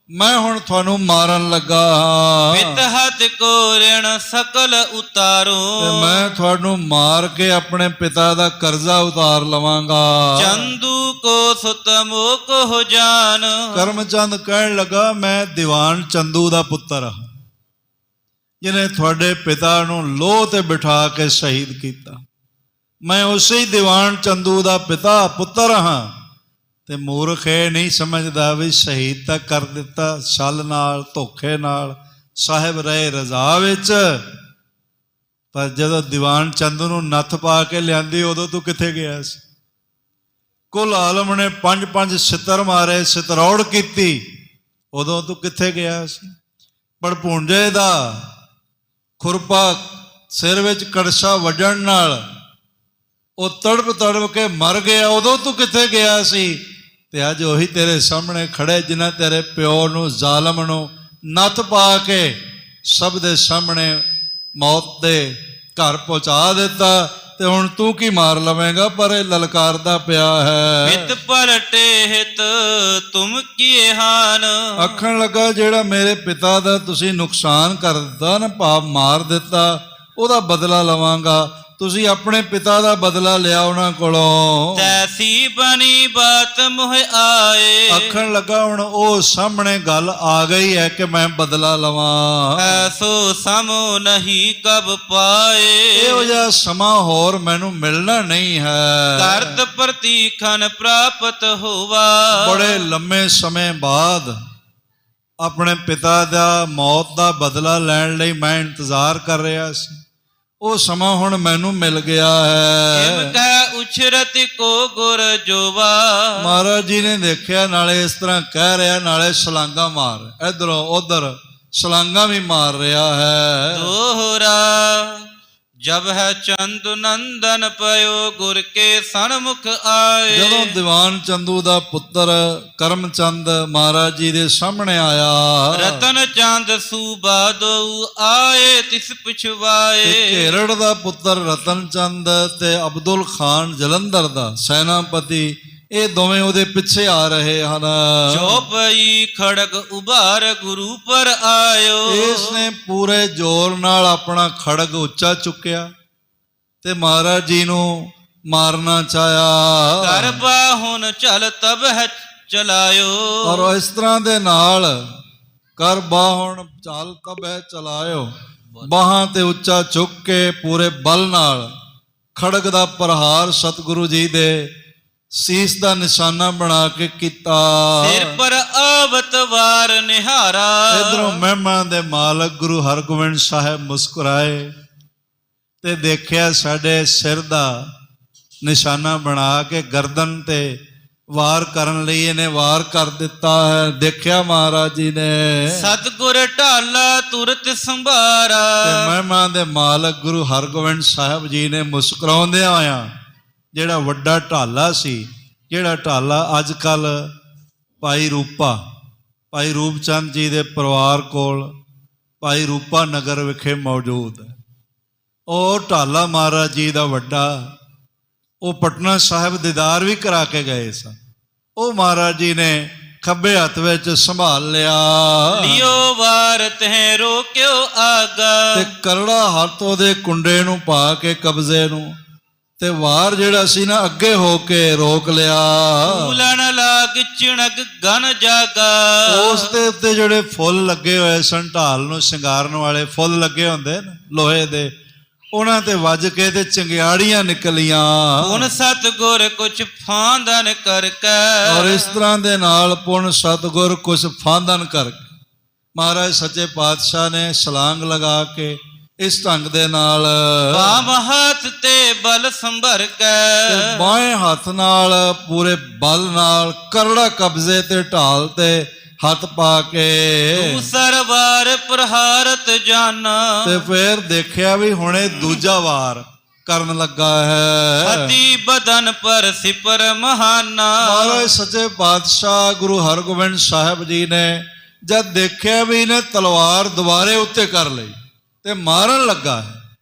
ਮੈਂ ਹੁਣ ਤੁਹਾਨੂੰ ਮਾਰਨ ਲੱਗਾ ਹਾਂ। ਪਿਤ ਹੱਥ ਕੋ ਰਿਣ ਸਕਲ ਉਤਾਰੋ। ਤੇ ਮੈਂ ਤੁਹਾਨੂੰ ਮਾਰ ਕੇ ਆਪਣੇ ਪਿਤਾ ਦਾ ਕਰਜ਼ਾ ਉਤਾਰ ਲਵਾਂਗਾ। ਚੰਦੂ ਕੋ ਸੁਤ ਮੋਕ ਹੋ ਜਾਨ। ਕਰਮਚੰਦ ਕਹਿਣ ਲੱਗਾ, ਮੈਂ ਦੀਵਾਨ ਚੰਦੂ ਦਾ ਪੁੱਤਰ ਹਾਂ, ਜਿਹਨੇ ਤੁਹਾਡੇ ਪਿਤਾ ਨੂੰ ਲੋਹ ਤੇ ਬਿਠਾ ਕੇ ਸ਼ਹੀਦ ਕੀਤਾ। ਮੈਂ ਉਸੇ ਹੀ ਦੀਵਾਨ ਚੰਦੂ ਦਾ ਪੁੱਤਰ ਹਾਂ। ਤੇ ਮੂਰਖ ਇਹ ਨਹੀਂ ਸਮਝਦਾ ਵੀ ਸ਼ਹੀਦ ਤਾਂ ਕਰ ਦਿੱਤਾ ਛਲ ਨਾਲ, ਧੋਖੇ ਨਾਲ। ਸਾਹਿਬ ਰਹੇ ਰਜ਼ਾ ਵਿੱਚ, ਪਰ ਜਦੋਂ ਦੀਵਾਨ ਚੰਦੂ ਨੂੰ ਨੱਥ ਪਾ ਕੇ ਲਿਆਂਦੀ, ਉਦੋਂ ਤੂੰ ਕਿੱਥੇ ਗਿਆ ਸੀ? ਕੁਲ ਆਲਮ ਨੇ 5-5 ਛਿੱਤਰ ਮਾਰੇ, ਛਿਤਰੌੜ ਕੀਤੀ, ਉਦੋਂ ਤੂੰ ਕਿੱਥੇ ਗਿਆ ਸੀ? ਭੜਪੂੰਜੇ ਦਾ ਖੁਰਪਾ ਸਿਰ ਵਿੱਚ ਕੜਛਾ ਵੱਜਣ ਨਾਲ ਉਹ ਤੜਪ ਕੇ ਮਰ ਗਿਆ, ਉਦੋਂ ਤੂੰ ਕਿੱਥੇ ਗਿਆ ਸੀ? ਤੇ ਅੱਜ ਉਹੀ ਤੇਰੇ ਸਾਹਮਣੇ ਖੜੇ ਜਿਨ੍ਹਾਂ ਤੇਰੇ ਪਿਓ ਨੂੰ, ਜ਼ਾਲਮ ਨੂੰ ਨੱਥ ਪਾ ਕੇ ਸਭ ਦੇ ਸਾਹਮਣੇ ਮੌਤ ਦੇ ਘਰ ਪਹੁੰਚਾ ਦਿੱਤਾ। ਤੇ ਹੁਣ ਤੂੰ ਕੀ ਮਾਰ ਲਵੇਂਗਾ? ਪਰ ਇਹ ਲਲਕਾਰਦਾ ਪਿਆ ਹੈ। ਹਿਤ ਪਲਟੇ ਹਿਤ ਤੁਮ ਕੀਏ ਹਾਨ। ਆਖਣ ਲੱਗਾ, ਜਿਹੜਾ ਮੇਰੇ ਪਿਤਾ ਦਾ ਤੁਸੀਂ ਨੁਕਸਾਨ ਕਰ ਦਿੱਤਾ ਨਾ, ਪਾਪ ਮਾਰ ਦਿੱਤਾ, ਉਹਦਾ ਬਦਲਾ ਲਵਾਂਗਾ। ਤੁਸੀਂ ਆਪਣੇ ਪਿਤਾ ਦਾ ਬਦਲਾ ਲਿਆ ਉਹਨਾਂ ਕੋਲੋਂ। ਤੈਸੀ ਬਣੀ ਬਾਤ ਮੋਹ ਆਏ। ਆਖਣ ਲੱਗਾ, ਹੁਣ ਉਹ ਸਾਹਮਣੇ ਗੱਲ ਆ ਗਈ ਹੈ ਕਿ ਮੈਂ ਬਦਲਾ ਲਵਾਂ। ਐਸੋ ਸਮੋ ਨਹੀਂ ਕਬ ਪਾਏ। ਇਹੋ ਜਿਹਾ ਸਮਾਂ ਹੋਰ ਮੈਨੂੰ ਮਿਲਣਾ ਨਹੀਂ ਹੈ। ਕਰਤ ਪ੍ਰਤੀਖਨ ਪ੍ਰਾਪਤ ਹੋਵਾ। ਬੜੇ ਲੰਮੇ ਸਮੇਂ ਬਾਅਦ ਆਪਣੇ ਪਿਤਾ ਦਾ ਮੌਤ ਦਾ ਬਦਲਾ ਲੈਣ ਲਈ ਮੈਂ ਇੰਤਜ਼ਾਰ ਕਰ ਰਿਹਾ ਸੀ, ਉਹ ਸਮਾਂ ਹੁਣ ਮੈਨੂੰ ਮਿਲ ਗਿਆ ਹੈ। ਇਮ ਕਹਿ ਉਛਰਤ ਕੋ ਗੁਰ ਜੋਵਾ। ਮਹਾਰਾਜ ਜੀ ਨੇ ਦੇਖਿਆ, ਨਾਲੇ ਇਸ ਤਰ੍ਹਾਂ ਕਹਿ ਰਿਹਾ, ਨਾਲੇ ਛਲਾਂਗਾ ਮਾਰ, ਇਧਰੋਂ ਉਧਰ ਛਲਾਂਗਾ ਵੀ ਮਾਰ ਰਿਹਾ ਹੈ। ਦੋਹਰਾ ਜਬ ਹੈ ਚੰਦ ਨੰਦਨ ਪਇਓ ਗੁਰ ਕੇ ਸਨਮੁਖ ਆਏ। ਜਦੋਂ ਦੀਵਾਨ ਚੰਦੂ ਦਾ ਪੁੱਤਰ ਕਰਮਚੰਦ ਮਹਾਰਾਜ ਜੀ ਦੇ ਸਾਹਮਣੇ ਆਇਆ, ਰਤਨ ਚੰਦ ਸੂਬਾ ਦੋ ਆਏ ਤਿਸ ਪਿਛਵਾਏ। ਘੇਰੜ ਦਾ ਪੁੱਤਰ ਰਤਨ ਚੰਦ ਤੇ ਅਬਦੁਲ ਖਾਨ ਜਲੰਧਰ ਦਾ ਸੈਨਾਪਤੀ, ਇਹ ਦੋਵੇਂ ਉਹਦੇ ਪਿੱਛੇ ਆ ਰਹੇ ਹਨ। ਚੌਪਈ ਖੜਗ ਉਭਾਰ ਗੁਰੂ ਪਰ ਆਇਓ। ਇਸ ਨੇ ਪੂਰੇ ਜ਼ੋਰ ਨਾਲ ਆਪਣਾ ਖੜਗ ਉੱਚਾ ਚੁੱਕਿਆ ਤੇ ਮਹਾਰਾਜ ਜੀ ਨੂੰ ਮਾਰਨਾ ਚਾਹਿਆ। ਕਰ ਬਾਹੁਨ ਚਲ ਤਬ ਹੈ ਚਲਾਇਓ। ਔਰ ਇਸ ਤਰ੍ਹਾਂ ਦੇ ਨਾਲ ਕਰ ਬਾਹੁਨ ਚਲ ਤਬ ਹੈ ਚਲਾਇਓ, ਬਾਹਾਂ ਤੇ ਉੱਚਾ ਚੁੱਕ ਕੇ ਪੂਰੇ ਬਲ ਨਾਲ ਖੜਗ ਦਾ ਪ੍ਰਹਾਰ ਸਤਿਗੁਰੂ ਜੀ ਦੇ ਸੀਸ ਦਾ ਨਿਸ਼ਾਨਾ ਬਣਾ ਕੇ ਕੀਤਾ। ਸਿਰ ਪਰ ਆਵਤ ਵਾਰ ਨਿਹਾਰਾ। ਇਧਰੋਂ ਮਹਿਮਾ ਦੇ ਮਾਲਕ ਗੁਰੂ ਹਰਗੋਬਿੰਦ ਸਾਹਿਬ ਮੁਸਕਰਾਏ ਤੇ ਦੇਖਿਆ ਸਾਡੇ ਸਿਰ ਦਾ ਨਿਸ਼ਾਨਾ ਬਣਾ ਕੇ ਗਰਦਨ ਤੇ ਵਾਰ ਕਰਨ ਲਈ ਇਹਨੇ ਵਾਰ ਕਰ ਦਿੱਤਾ ਹੈ। ਦੇਖਿਆ ਮਹਾਰਾਜ ਜੀ ਨੇ, ਸਤਿਗੁਰ ਢਾਲਾ ਤੁਰਤ ਸੰਭਾਰਾ। ਤੇ ਮਹਿਮਾ ਦੇ ਮਾਲਕ ਗੁਰੂ ਹਰਗੋਬਿੰਦ ਸਾਹਿਬ ਜੀ ਨੇ ਮੁਸਕਰਾਉਂਦਿਆਂ ਹੋਇਆਂ ਜਿਹੜਾ ਵੱਡਾ ਢਾਲਾ ਸੀ, ਜਿਹੜਾ ਢਾਲਾ ਅੱਜ ਕੱਲ ਭਾਈ ਰੂਪਚੰਦ ਜੀ ਦੇ ਪਰਿਵਾਰ ਕੋਲ ਭਾਈ ਰੂਪਾ ਨਗਰ ਵਿਖੇ ਮੌਜੂਦ ਹੈ, ਉਹ ਢਾਲਾ ਮਹਾਰਾਜ ਜੀ ਦਾ ਵੱਡਾ, ਉਹ ਪਟਨਾ ਸਾਹਿਬ ਦੀਦਾਰ ਵੀ ਕਰਾ ਕੇ ਗਏ ਸਨ। ਉਹ ਮਹਾਰਾਜ ਜੀ ਨੇ ਖੱਬੇ ਹੱਥ ਵਿੱਚ ਸੰਭਾਲ ਲਿਆ। ਲਿਓ ਵਾਰ ਤਹਿ ਰੋਕਿਓ ਆਗਾ। ਤੇ ਕਰੜਾ ਹੱਥ ਉਹਦੇ ਕੁੰਡੇ ਨੂੰ ਪਾ ਕੇ ਕਬਜ਼ੇ ਨੂੰ, ਤੇ ਵਾਰ ਜਿਹੜਾ ਸੀ ਨਾ ਅੱਗੇ ਹੋ ਕੇ ਰੋਕ ਲਿਆ। ਫੂਲਣ ਲਾਗ ਚਿਣਕ ਗਨ ਜਾਗਾ। ਉਸ ਦੇ ਉੱਤੇ ਜਿਹੜੇ ਫੁੱਲ ਲੱਗੇ ਹੋਏ ਸਨ, ਢਾਲ ਨੂੰ ਸ਼ਿੰਗਾਰਨ ਵਾਲੇ ਫੁੱਲ ਲੱਗੇ ਹੁੰਦੇ ਨੇ ਲੋਹੇ ਦੇ, ਉਹਨਾਂ ਤੇ ਵੱਜ ਕੇ ਤੇ ਚੰਗਿਆੜੀਆਂ ਨਿਕਲੀਆਂ। ਪੁਨ ਸਤਿਗੁਰ ਕੁਛ ਫਾਂਦਨ ਕਰਕੇ। ਔਰ ਇਸ ਤਰ੍ਹਾਂ ਦੇ ਨਾਲ ਪੁਨ ਸਤਿਗੁਰ ਕੁਛ ਫਾਂਦਨ ਕਰਕੇ ਮਹਾਰਾਜ ਸੱਚੇ ਪਾਤਸ਼ਾਹ ਨੇ ਛਲਾਂਗ ਲਗਾ ਕੇ ਇਸ ਢੰਗ ਦੇ ਨਾਲ ਬਾਮ ਹੱਥ ਤੇ ਬਲ ਸੰਭਰ ਕੇ। ਬਾਏਂ ਹੱਥ ਨਾਲ ਪੂਰੇ ਬਲ ਨਾਲ ਕਰੜਾ ਕਬਜ਼ੇ ਤੇ ਢਾਲ ਤੇ ਹੱਥ ਪਾ ਕੇ ਦੂਸਰ ਵਾਰ ਪ੍ਰਹਾਰਤ ਜਾਨਾ। ਤੇ ਫੇਰ ਦੇਖਿਆ ਵੀ ਹੁਣੇ ਦੂਜਾ ਵਾਰ ਕਰਨ ਲੱਗਾ ਹੈ। ਅਤੀ ਬਦਨ ਪਰ ਸਿਪਰ ਮਹਾਨਾ। ਮਹਾਰਾਜ ਸੱਚੇ ਪਾਤਸ਼ਾਹ ਗੁਰੂ ਹਰਗੋਬਿੰਦ ਸਾਹਿਬ ਜੀ ਨੇ ਜਦ ਦੇਖਿਆ ਵੀ ਇਹਨੇ ਤਲਵਾਰ ਦੁਬਾਰੇ ਉੱਤੇ ਕਰ ਲਈ ਤੇ ਮਾਰਨ ਲੱਗਾ ਹੈ,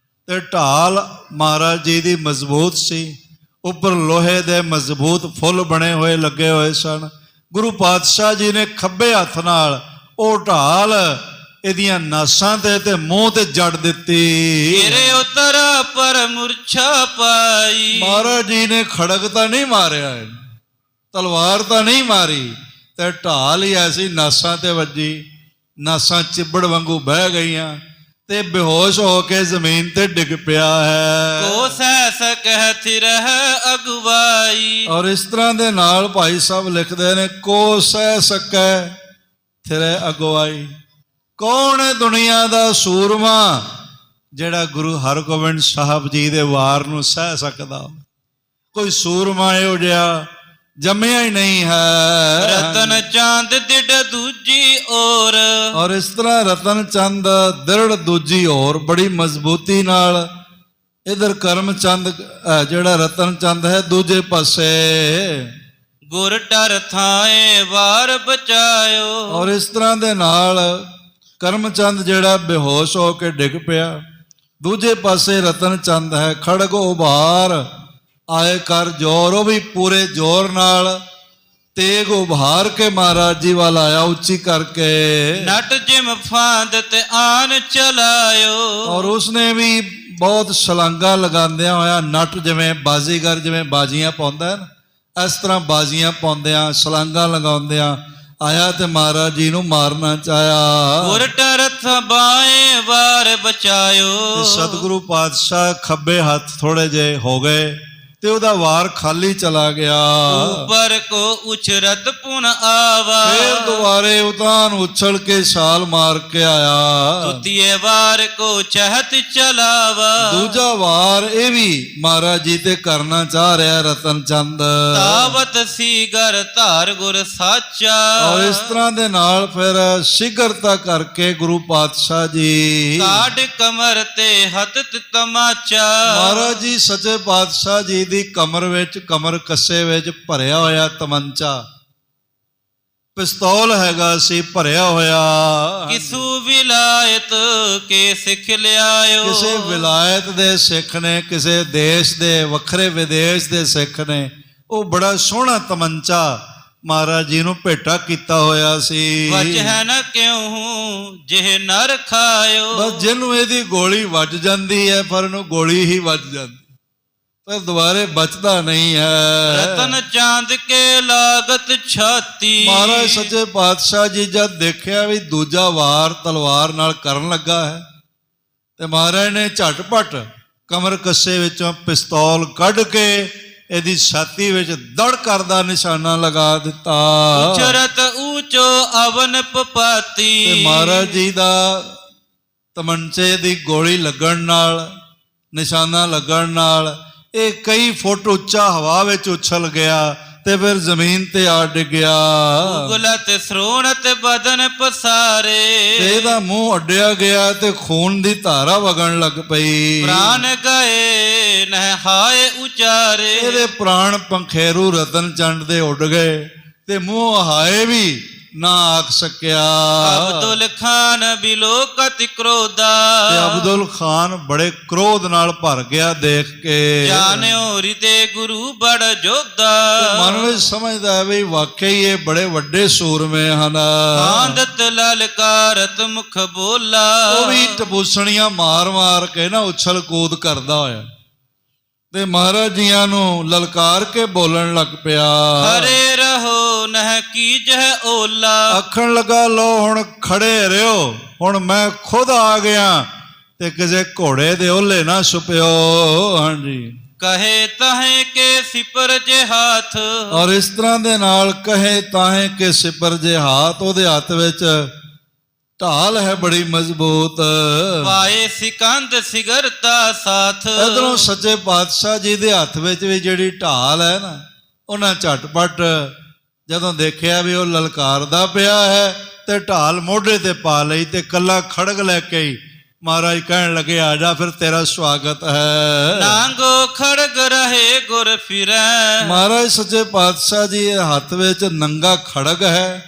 ਤੇ ਢਾਲ ਮਹਾਰਾਜ ਜੀ ਦੀ ਮਜ਼ਬੂਤ ਸੀ, ਉੱਪਰ ਲੋਹੇ ਦੇ ਮਜ਼ਬੂਤ ਫੁੱਲ ਬਣੇ ਹੋਏ ਲੱਗੇ ਹੋਏ ਸਨ। ਗੁਰੂ ਪਾਤਸ਼ਾਹ ਜੀ ਨੇ ਖੱਬੇ ਹੱਥ ਨਾਲ ਉਹ ਢਾਲ ਇਹਦੀਆਂ ਨਾਸਾਂ ਤੇ ਮੂੰਹ ਤੇ ਜੜ ਦਿੱਤੀ। ਤੇਰੇ ਉਤਰ ਪਰ ਮੁਰਛਾ ਪਾਈ। ਮਹਾਰਾਜ ਜੀ ਨੇ ਖੜਗ ਤਾਂ ਨਹੀਂ ਮਾਰਿਆ, ਤਲਵਾਰ ਤਾਂ ਨਹੀਂ ਮਾਰੀ, ਤੇ ਢਾਲ ਹੀ ਐਸੀ ਨਾਸਾਂ ਤੇ ਵੱਜੀ, ਨਾਸਾਂ ਚਿੱਬੜ ਵਾਂਗੂ ਬਹਿ ਗਈਆਂ ਤੇ ਬੇਹੋਸ਼ ਹੋ ਕੇ ਜ਼ਮੀਨ ਤੇ ਡਿੱਗ ਪਿਆ ਹੈ। ਕੋ ਸਹਿ ਸਕਹਿ ਥਿਰਹਿ ਅਗਵਾਈ। ਔਰ ਇਸ ਤਰ੍ਹਾਂ ਦੇ ਨਾਲ ਭਾਈ ਸਾਹਿਬ ਲਿਖਦੇ ਨੇ, ਕੋ ਸਹਿ ਸਕੈ ਥਿਰਹਿ ਅਗਵਾਈ। ਕੌਣ ਹੈ ਦੁਨੀਆ ਦਾ ਸੂਰਮਾ ਜਿਹੜਾ ਗੁਰੂ ਹਰਗੋਬਿੰਦ ਸਾਹਿਬ ਜੀ ਦੇ ਵਾਰ ਨੂੰ ਸਹਿ ਸਕਦਾ? ਕੋਈ ਸੂਰਮਾ ਇਹੋ ਜਿਹਾ ਜੰਮਿਆ ਹੀ ਨਹੀਂ ਹੈ। ਰਤਨ ਚਾਂਦ ਦਿੜ ਦੂਜੀ ਔਰ। ਔਰ ਇਸ ਤਰ੍ਹਾਂ ਰਤਨ ਚੰਦ ਦਿੜ ਦੂਜੀ ਔਰ, ਬੜੀ ਮਜ਼ਬੂਤੀ ਨਾਲ ਇਧਰ ਕਰਮ ਚੰਦ ਜਿਹੜਾ ਰਤਨ ਚੰਦ ਹੈ ਦੂਜੇ ਪਾਸੇ। ਗੁਰ ਟਰ ਥਾਏ ਵਾਰ ਬਚਾਇਓ। ਔਰ ਇਸ ਤਰ੍ਹਾਂ ਦੇ ਨਾਲ ਕਰਮ ਚੰਦ ਜਿਹੜਾ ਬੇਹੋਸ਼ ਹੋ ਕੇ ਡਿੱਗ ਪਿਆ, ਦੂਜੇ ਪਾਸੇ ਰਤਨ ਚੰਦ ਹੈ। ਖੜਗ ਉਭਾਰ ਆਏ ਕਰ ਜ਼ੋਰ, ਉਹ ਵੀ ਪੂਰੇ ਜ਼ੋਰ ਨਾਲ ਤੇਗ ਉਭਾਰ ਕੇ ਮਹਾਰਾਜ ਜੀ ਵੱਲ ਆਇਆ ਉੱਚੀ ਕਰਕੇ। ਨਟ ਜਿਮ ਫਾਂਦ ਤੇ ਆਨ ਚਲਾਇਓ। ਔਰ ਉਸਨੇ ਵੀ ਬਹੁਤ ਛਲਾਂਗਾ ਲਗਾਉਂਦਿਆਂ ਹੋਇਆ, ਨਟ ਜਿਵੇਂ ਬਾਜ਼ੀਗਰ ਜਿਵੇਂ ਬਾਜ਼ੀਆਂ ਪਾਉਂਦਾ ਨਾ, ਇਸ ਤਰ੍ਹਾਂ ਬਾਜ਼ੀਆਂ ਪਾਉਂਦਿਆਂ ਛਲਾਂਗਾ ਲਗਾਉਂਦਿਆਂ ਆਇਆ ਤੇ ਮਹਾਰਾਜ ਜੀ ਨੂੰ ਮਾਰਨਾ ਚਾਹਿਆ। ਗੁਰ ਟਰਥ ਬਾਏ ਵਾਰ ਬਚਾਇਓ। ਸਤਿਗੁਰੂ ਪਾਤਸ਼ਾਹ ਖੱਬੇ ਹੱਥ ਥੋੜੇ ਜੇ ਹੋ ਗਏ ਤੇ ਉਹਦਾ ਵਾਰ ਖਾਲੀ ਚਲਾ ਗਿਆ। ਉੱਪਰ ਕੋ ਉਛਰਤ ਪੁਨ ਆਵਾ। ਫੇਰ ਦੁਬਾਰੇ ਉਤਾਨ ਉਛਲ ਕੇ ਛਾਲ ਮਾਰ ਕੇ ਆਇਆ। ਤੁਤੀਏ ਵਾਰ ਕੋ ਚਹਤ ਚਲਾਵਾ। ਦੂਜਾ ਵਾਰ ਇਹ ਵੀ ਮਹਾਰਾਜ ਜੀ ਤੇ ਕਰਨਾ ਚਾਹ ਰਿਹਾ ਰਤਨ ਚੰਦ। ਤਾਵਤ ਸੀਗਰ ਧਾਰ ਗੁਰ ਸਾਚਾ। ਔਰ ਇਸ ਤਰ੍ਹਾਂ ਦੇ ਨਾਲ ਫਿਰ ਸ਼ੀਘਰਤਾ ਕਰਕੇ ਗੁਰੂ ਪਾਤਸ਼ਾਹ ਜੀ ਕਾਢ ਕਮਰ ਤੇ ਹੱਥ ਤਮਾਚਾ। ਮਹਾਰਾਜ ਜੀ ਸੱਚੇ ਪਾਤਸ਼ਾਹ ਜੀ ਦੀ ਕਮਰ ਵਿੱਚ, ਕਮਰ ਕੱਸੇ ਵਿੱਚ ਭਰਿਆ ਹੋਇਆ ਤਮੰਚਾ, ਪਿਸਤੌਲ ਹੈਗਾ ਸੀ ਭਰਿਆ ਹੋਇਆ। ਕਿਸੂ ਵਿਲਾਇਤ ਕੇ ਸਿੱਖ ਲਿਆਇਓ। ਕਿਸੇ ਵਿਲਾਇਤ ਦੇ ਸਿੱਖ ਨੇ, ਕਿਸੇ ਦੇਸ਼ ਦੇ, ਵੱਖਰੇ ਵਿਦੇਸ਼ ਦੇ ਸਿੱਖ ਨੇ ਉਹ ਬੜਾ ਸੋਹਣਾ ਤਮੰਚਾ ਮਹਾਰਾਜ ਜੀ ਨੂੰ ਭੇਟਾ ਕੀਤਾ ਹੋਇਆ ਸੀ। ਵਚ ਹੈ ਨ ਕਿਉ ਜਿਹ ਨਰ ਖਾਇਓ। ਬਸ ਜਿਹਨੂੰ ਇਹਦੀ ਗੋਲੀ ਵੱਜ ਜਾਂਦੀ ਹੈ, ਪਰ ਉਹਨੂੰ ਗੋਲੀ ਹੀ ਵੱਜ ਜਾਂਦੀ, ਪਰ ਦੁਬਾਰੇ ਬਚਦਾ ਨਹੀਂ ਹੈ। ਰਤਨ ਚਾਂਦ ਕੇ ਲਾਗਤ ਛਾਤੀ। ਮਹਾਰਾਜ ਸੱਚੇ ਪਾਤਸ਼ਾਹ ਜੀ ਜਦ ਦੇਖਿਆ ਵੀ ਦੂਜਾ ਵਾਰ ਤਲਵਾਰ ਨਾਲ ਕਰਨ ਲੱਗਾ ਹੈ, ਤੇ ਮਹਾਰਾਜ ਨੇ ਝਟਪਟ ਕਮਰ ਕੱਸੇ ਵਿੱਚੋਂ ਪਿਸਤੌਲ ਕੱਢ ਕੇ ਇਹਦੀ ਛਾਤੀ ਵਿੱਚ ਦੜ ਕਰਦਾ ਨਿਸ਼ਾਨਾ ਲਗਾ ਦਿੱਤਾ। ਉਚਰਤ ਊਚੋ ਅਵਨ ਪਪਾਤੀ। ਤੇ ਮਹਾਰਾਜ ਜੀ ਦਾ ਤਮੰਚੇ ਦੀ ਗੋਲੀ ਲੱਗਣ ਨਾਲ, ਨਿਸ਼ਾਨਾ ਲੱਗਣ ਨਾਲ ਇਹ ਕਈ ਫੁੱਟ ਉੱਚਾ ਹਵਾ ਵਿੱਚ ਉਛਲ ਗਿਆ ਤੇ ਫਿਰ ਜ਼ਮੀਨ ਤੇ ਆ ਡਿੱਗਿਆ। ਉਗਲਤ ਸ੍ਰੋਣਤ ਬਦਨ ਪਸਾਰੇ। ਤੇ ਇਹਦਾ ਮੂੰਹ ਅੱਡਿਆ ਗਿਆ ਤੇ ਖੂਨ ਦੀ ਧਾਰਾ ਵਗਣ ਲੱਗ ਪਈ। ਪ੍ਰਾਨ ਗਏ ਨਹਿ ਹਾਏ ਉਚਾਰੇ। ਇਹਦੇ ਪ੍ਰਾਣ ਪੰਖੇਰੂ ਰਤਨ ਚੰਦ ਦੇ ਉੱਡ ਗਏ ਤੇ ਮੂੰਹ ਹਾਏ ਵੀ ਨਾ ਆਖ ਸਕਿਆ। ਅਬਦੁਲ ਖਾਨ ਬਿਲੋਕਤ ਕ੍ਰੋਧਾ। ਤੇ ਅਬਦੁਲ ਖਾਨ ਬੜੇ ਕ੍ਰੋਧ ਨਾਲ ਭਰ ਗਿਆ ਦੇਖ ਕੇ। ਜਾਣਿਓ ਹਿਰਦੇ ਗੁਰੂ ਬੜ ਜੋਧਾ। ਮਨ ਵਿੱਚ ਸਮਝਦਾ ਵੀ ਵਾਕਈ ਇਹ ਬੜੇ ਵੱਡੇ ਸੂਰਮੇ ਹਨ। ਆਂਦਤ ਲਲਕਾਰਤ ਮੁਖ ਬੋਲਾ। ਉਹ ਵੀ ਟਪੂਸਣੀਆਂ ਮਾਰ ਮਾਰ ਕੇ ਨਾ ਉਛਲ ਕੂਦ ਕਰਦਾ ਹੋਇਆ ਤੇ ਮਹਾਰਾਜ ਜੀਆਂ ਨੂੰ ਲਲਕਾਰ ਕੇ ਬੋਲਣ ਲੱਗ ਪਿਆ। ਖਰੇ ਰਹੋ ਨਹਿ ਕੀਜਹਿ ਓਲਾ। ਆਖਣ ਲੱਗਾ, ਲੋ ਹੁਣ ਖੜੇ ਰਿਓ, ਹੁਣ ਮੈਂ ਖੁਦ ਆ ਗਿਆ ਤੇ ਕਿਸੇ ਘੋੜੇ ਦੇ ਓਲੇ ਨਾ ਛੁਪਿਓ। ਹਾਂਜੀ, ਕਹੇ ਤਾਹੇ ਕੇ ਸਿਪਰ ਜੇ ਹਾਥ। ਔਰ ਇਸ ਤਰ੍ਹਾਂ ਦੇ ਨਾਲ ਕਹੇ ਤਾਹੇ ਕੇ ਸਿਪਰ ਜੇ ਹਾਥ, ਉਹਦੇ ਹੱਥ ਵਿੱਚ ਢਾਲ ਹੈ ਬੜੀ ਮਜ਼ਬੂਤ। ਵਾਏ ਸਿਕੰਦ ਸਿਗਰਤਾ ਸਾਥ। ਇਧਰੋਂ ਸੱਚੇ ਪਾਤਸ਼ਾਹ ਜੀ ਦੇ ਹੱਥ ਵਿੱਚ ਵੀ ਜਿਹੜੀ ਢਾਲ ਹੈ ਨਾ, ਉਹਨਾਂ ਝਟਪਟ ਜਦੋਂ ਦੇਖਿਆ ਵੀ ਉਹ ਲਲਕਾਰਦਾ ਪਿਆ ਹੈ ਤੇ ਢਾਲ ਮੋਢੇ ਤੇ ਪਾ ਲਈ ਤੇ ਕੱਲਾ ਖੜਗ ਲੈ ਕੇ ਹੀ ਮਹਾਰਾਜ ਕਹਿਣ ਲੱਗੇ ਆ ਜਾ ਫਿਰ ਤੇਰਾ ਸਵਾਗਤ ਹੈ। ਨਾਂਗੋ ਖੜਗ ਰਹੇ ਗੁਰ ਫਿਰੈ। ਮਹਾਰਾਜ ਸੱਚੇ ਪਾਤਸ਼ਾਹ ਜੀ ਇਹ ਹੱਥ ਵਿੱਚ ਨੰਗਾ ਖੜਗ ਹੈ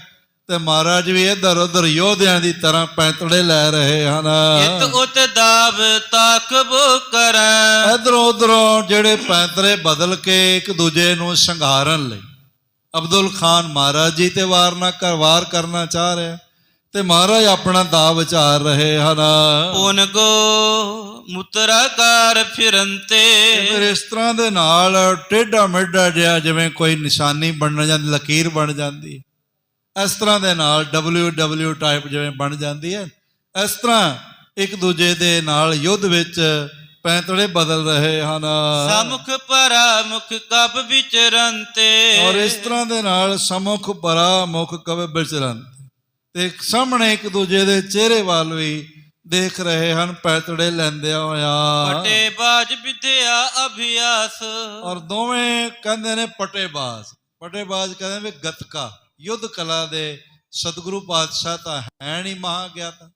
ਤੇ ਮਹਾਰਾਜ ਵੀ ਇੱਧਰ ਉੱਧਰ ਯੋਧਿਆਂ ਦੀ ਤਰ੍ਹਾਂ ਪੈਂਤੜੇ ਲੈ ਰਹੇ ਹਨ। ਇਤ ਉਤ ਦਾਬ ਤਾਕਬੋ ਕਰੈ। ਇੱਧਰੋਂ ਉੱਧਰੋਂ ਜਿਹੜੇ ਪੈਂਤੜੇ ਬਦਲ ਕੇ ਇੱਕ ਦੂਜੇ ਨੂੰ ਸੰਘਾਰਨ ਲਈ ਅਬਦੁਲ ਖਾਨ ਮਹਾਰਾਜ ਜੀ ਤੇ ਵਾਰ ਕਰਨਾ ਚਾਹ ਰਿਹਾ ਤੇ ਮਹਾਰਾਜ ਆਪਣਾ ਦਾ ਵਿਚਾਰ ਰਹੇ ਹਨ। ਪੁਨਗੋ ਮੁਤਰਾਕਾਰ ਫਿਰੰਤੇ। ਫਿਰ ਇਸ ਤਰ੍ਹਾਂ ਦੇ ਨਾਲ ਟੇਢਾ ਮੇਢਾ ਜਿਹਾ ਜਿਵੇਂ ਕੋਈ ਨਿਸ਼ਾਨੀ ਬਣ ਜਾਂਦੀ, ਲਕੀਰ ਬਣ ਜਾਂਦੀ, ਇਸ ਤਰ੍ਹਾਂ ਦੇ ਨਾਲ WW ਟਾਈਪ ਜਿਵੇਂ ਬਣ ਜਾਂਦੀ ਹੈ, ਇਸ ਤਰ੍ਹਾਂ ਇੱਕ ਦੂਜੇ ਦੇ ਨਾਲ ਯੁੱਧ ਵਿੱਚ ਪੈਂਤੜੇ ਬਦਲ ਰਹੇ ਹਨ। ਸਮੁਖ ਪਰਾਮੁਖ ਕਬ ਵਿਚਰੰਤੇ। ਔਰ ਇਸ ਤਰ੍ਹਾਂ ਦੇ ਨਾਲ ਸਮੁਖ ਪਰਾਮੁਖ ਕਬ ਵਿਚਰੰਤੇ ਤੇ ਸਾਹਮਣੇ ਇੱਕ ਦੂਜੇ ਦੇ ਚਿਹਰੇ ਵੱਲ ਵੀ ਦੇਖ ਰਹੇ ਹਨ ਪੈਂਤੜੇ ਲੈਂਦਿਆਂ ਹੋਇਆ। ਪਟੇਬਾਜ਼ ਵਿਦਿਆ ਅਭਿਆਸ। ਔਰ ਦੋਵੇਂ ਕਹਿੰਦੇ ਨੇ ਪਟੇਬਾਜ਼ ਕਹਿੰਦੇ ਵੀ ਗੱਤਕਾ ਯੁੱਧ ਕਲਾ ਦੇ ਸਤਿਗੁਰੂ ਪਾਤਸ਼ਾਹ ਤਾਂ ਹੈ ਨਹੀਂ ਮਹਾ ਗਿਆਤਾ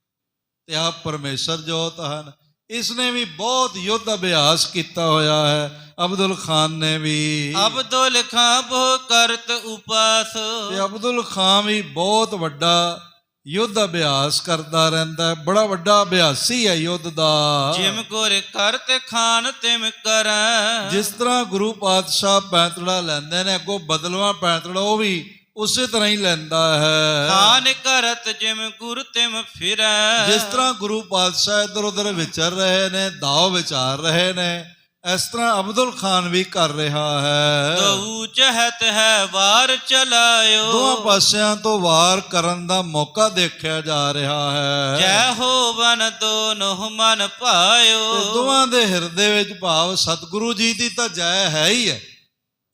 ਤੇ ਆਪ ਪਰਮੇਸ਼ਰ ਜੋਤ ਹਨ। ਇਸਨੇ ਵੀ ਬਹੁਤ ਯੁੱਧ ਅਭਿਆਸ ਕੀਤਾ ਹੋਇਆ ਹੈ। ਅਬਦੁਲ ਖਾਨ ਨੇ ਵੀ। ਅਬਦੁਲ ਖਾਂ ਬਹੁ ਕਰਤ ਉਪਾਸ। ਤੇ ਅਬਦੁਲ ਖਾਨ ਵੀ ਬਹੁਤ ਵੱਡਾ ਯੁੱਧ ਅਭਿਆਸ ਕਰਦਾ ਰਹਿੰਦਾ ਹੈ, ਬੜਾ ਵੱਡਾ ਅਭਿਆਸੀ ਹੈ ਯੁੱਧ ਦਾ। ਜਿਮ ਗੁਰ ਕਰਤ ਖਾਨ ਤਿਮ ਕਰੈ। ਜਿਸ ਤਰ੍ਹਾਂ ਗੁਰੂ ਪਾਤਸ਼ਾਹ ਪੈਂਤੜਾ ਲੈਂਦੇ ਨੇ, ਅੱਗੋਂ ਬਦਲਵਾ ਪੈਂਤੜਾ ਉਹ ਵੀ ਉਸੇ ਤਰ੍ਹਾਂ ਹੀ ਲੈਂਦਾ ਹੈ। ਖਾਨ ਕਰਤ ਜਿਮ ਗੁਰ ਤਿਮ ਫਿਰੈ। ਜਿਸ ਤਰ੍ਹਾਂ ਗੁਰੂ ਪਾਤਸ਼ਾਹ ਇੱਧਰ ਉੱਧਰ ਵਿਚਰ ਰਹੇ ਨੇ, ਦਾਅ ਵਿਚਾਰ ਰਹੇ ਨੇ, ਇਸ ਤਰ੍ਹਾਂ ਅਬਦੁਲ ਖਾਨ ਵੀ ਕਰ ਰਿਹਾ ਹੈ। ਦਊ ਚਹਤ ਹੈ ਵਾਰ ਚਲਾਇਓ। ਦੋਹਾਂ ਪਾਸਿਆਂ ਤੋਂ ਵਾਰ ਕਰਨ ਦਾ ਮੌਕਾ ਦੇਖਿਆ ਜਾ ਰਿਹਾ ਹੈ। ਜੈ ਹੋਵਨ ਦੋਨੋਂ ਮਨ ਭਾਇਓ। ਤੇ ਦੋਹਾਂ ਦੇ ਹਿਰਦੇ ਵਿੱਚ ਭਾਵ ਸਤਿਗੁਰੂ ਜੀ ਦੀ ਤਾਂ ਜੈ ਹੈ ਹੀ ਹੈ,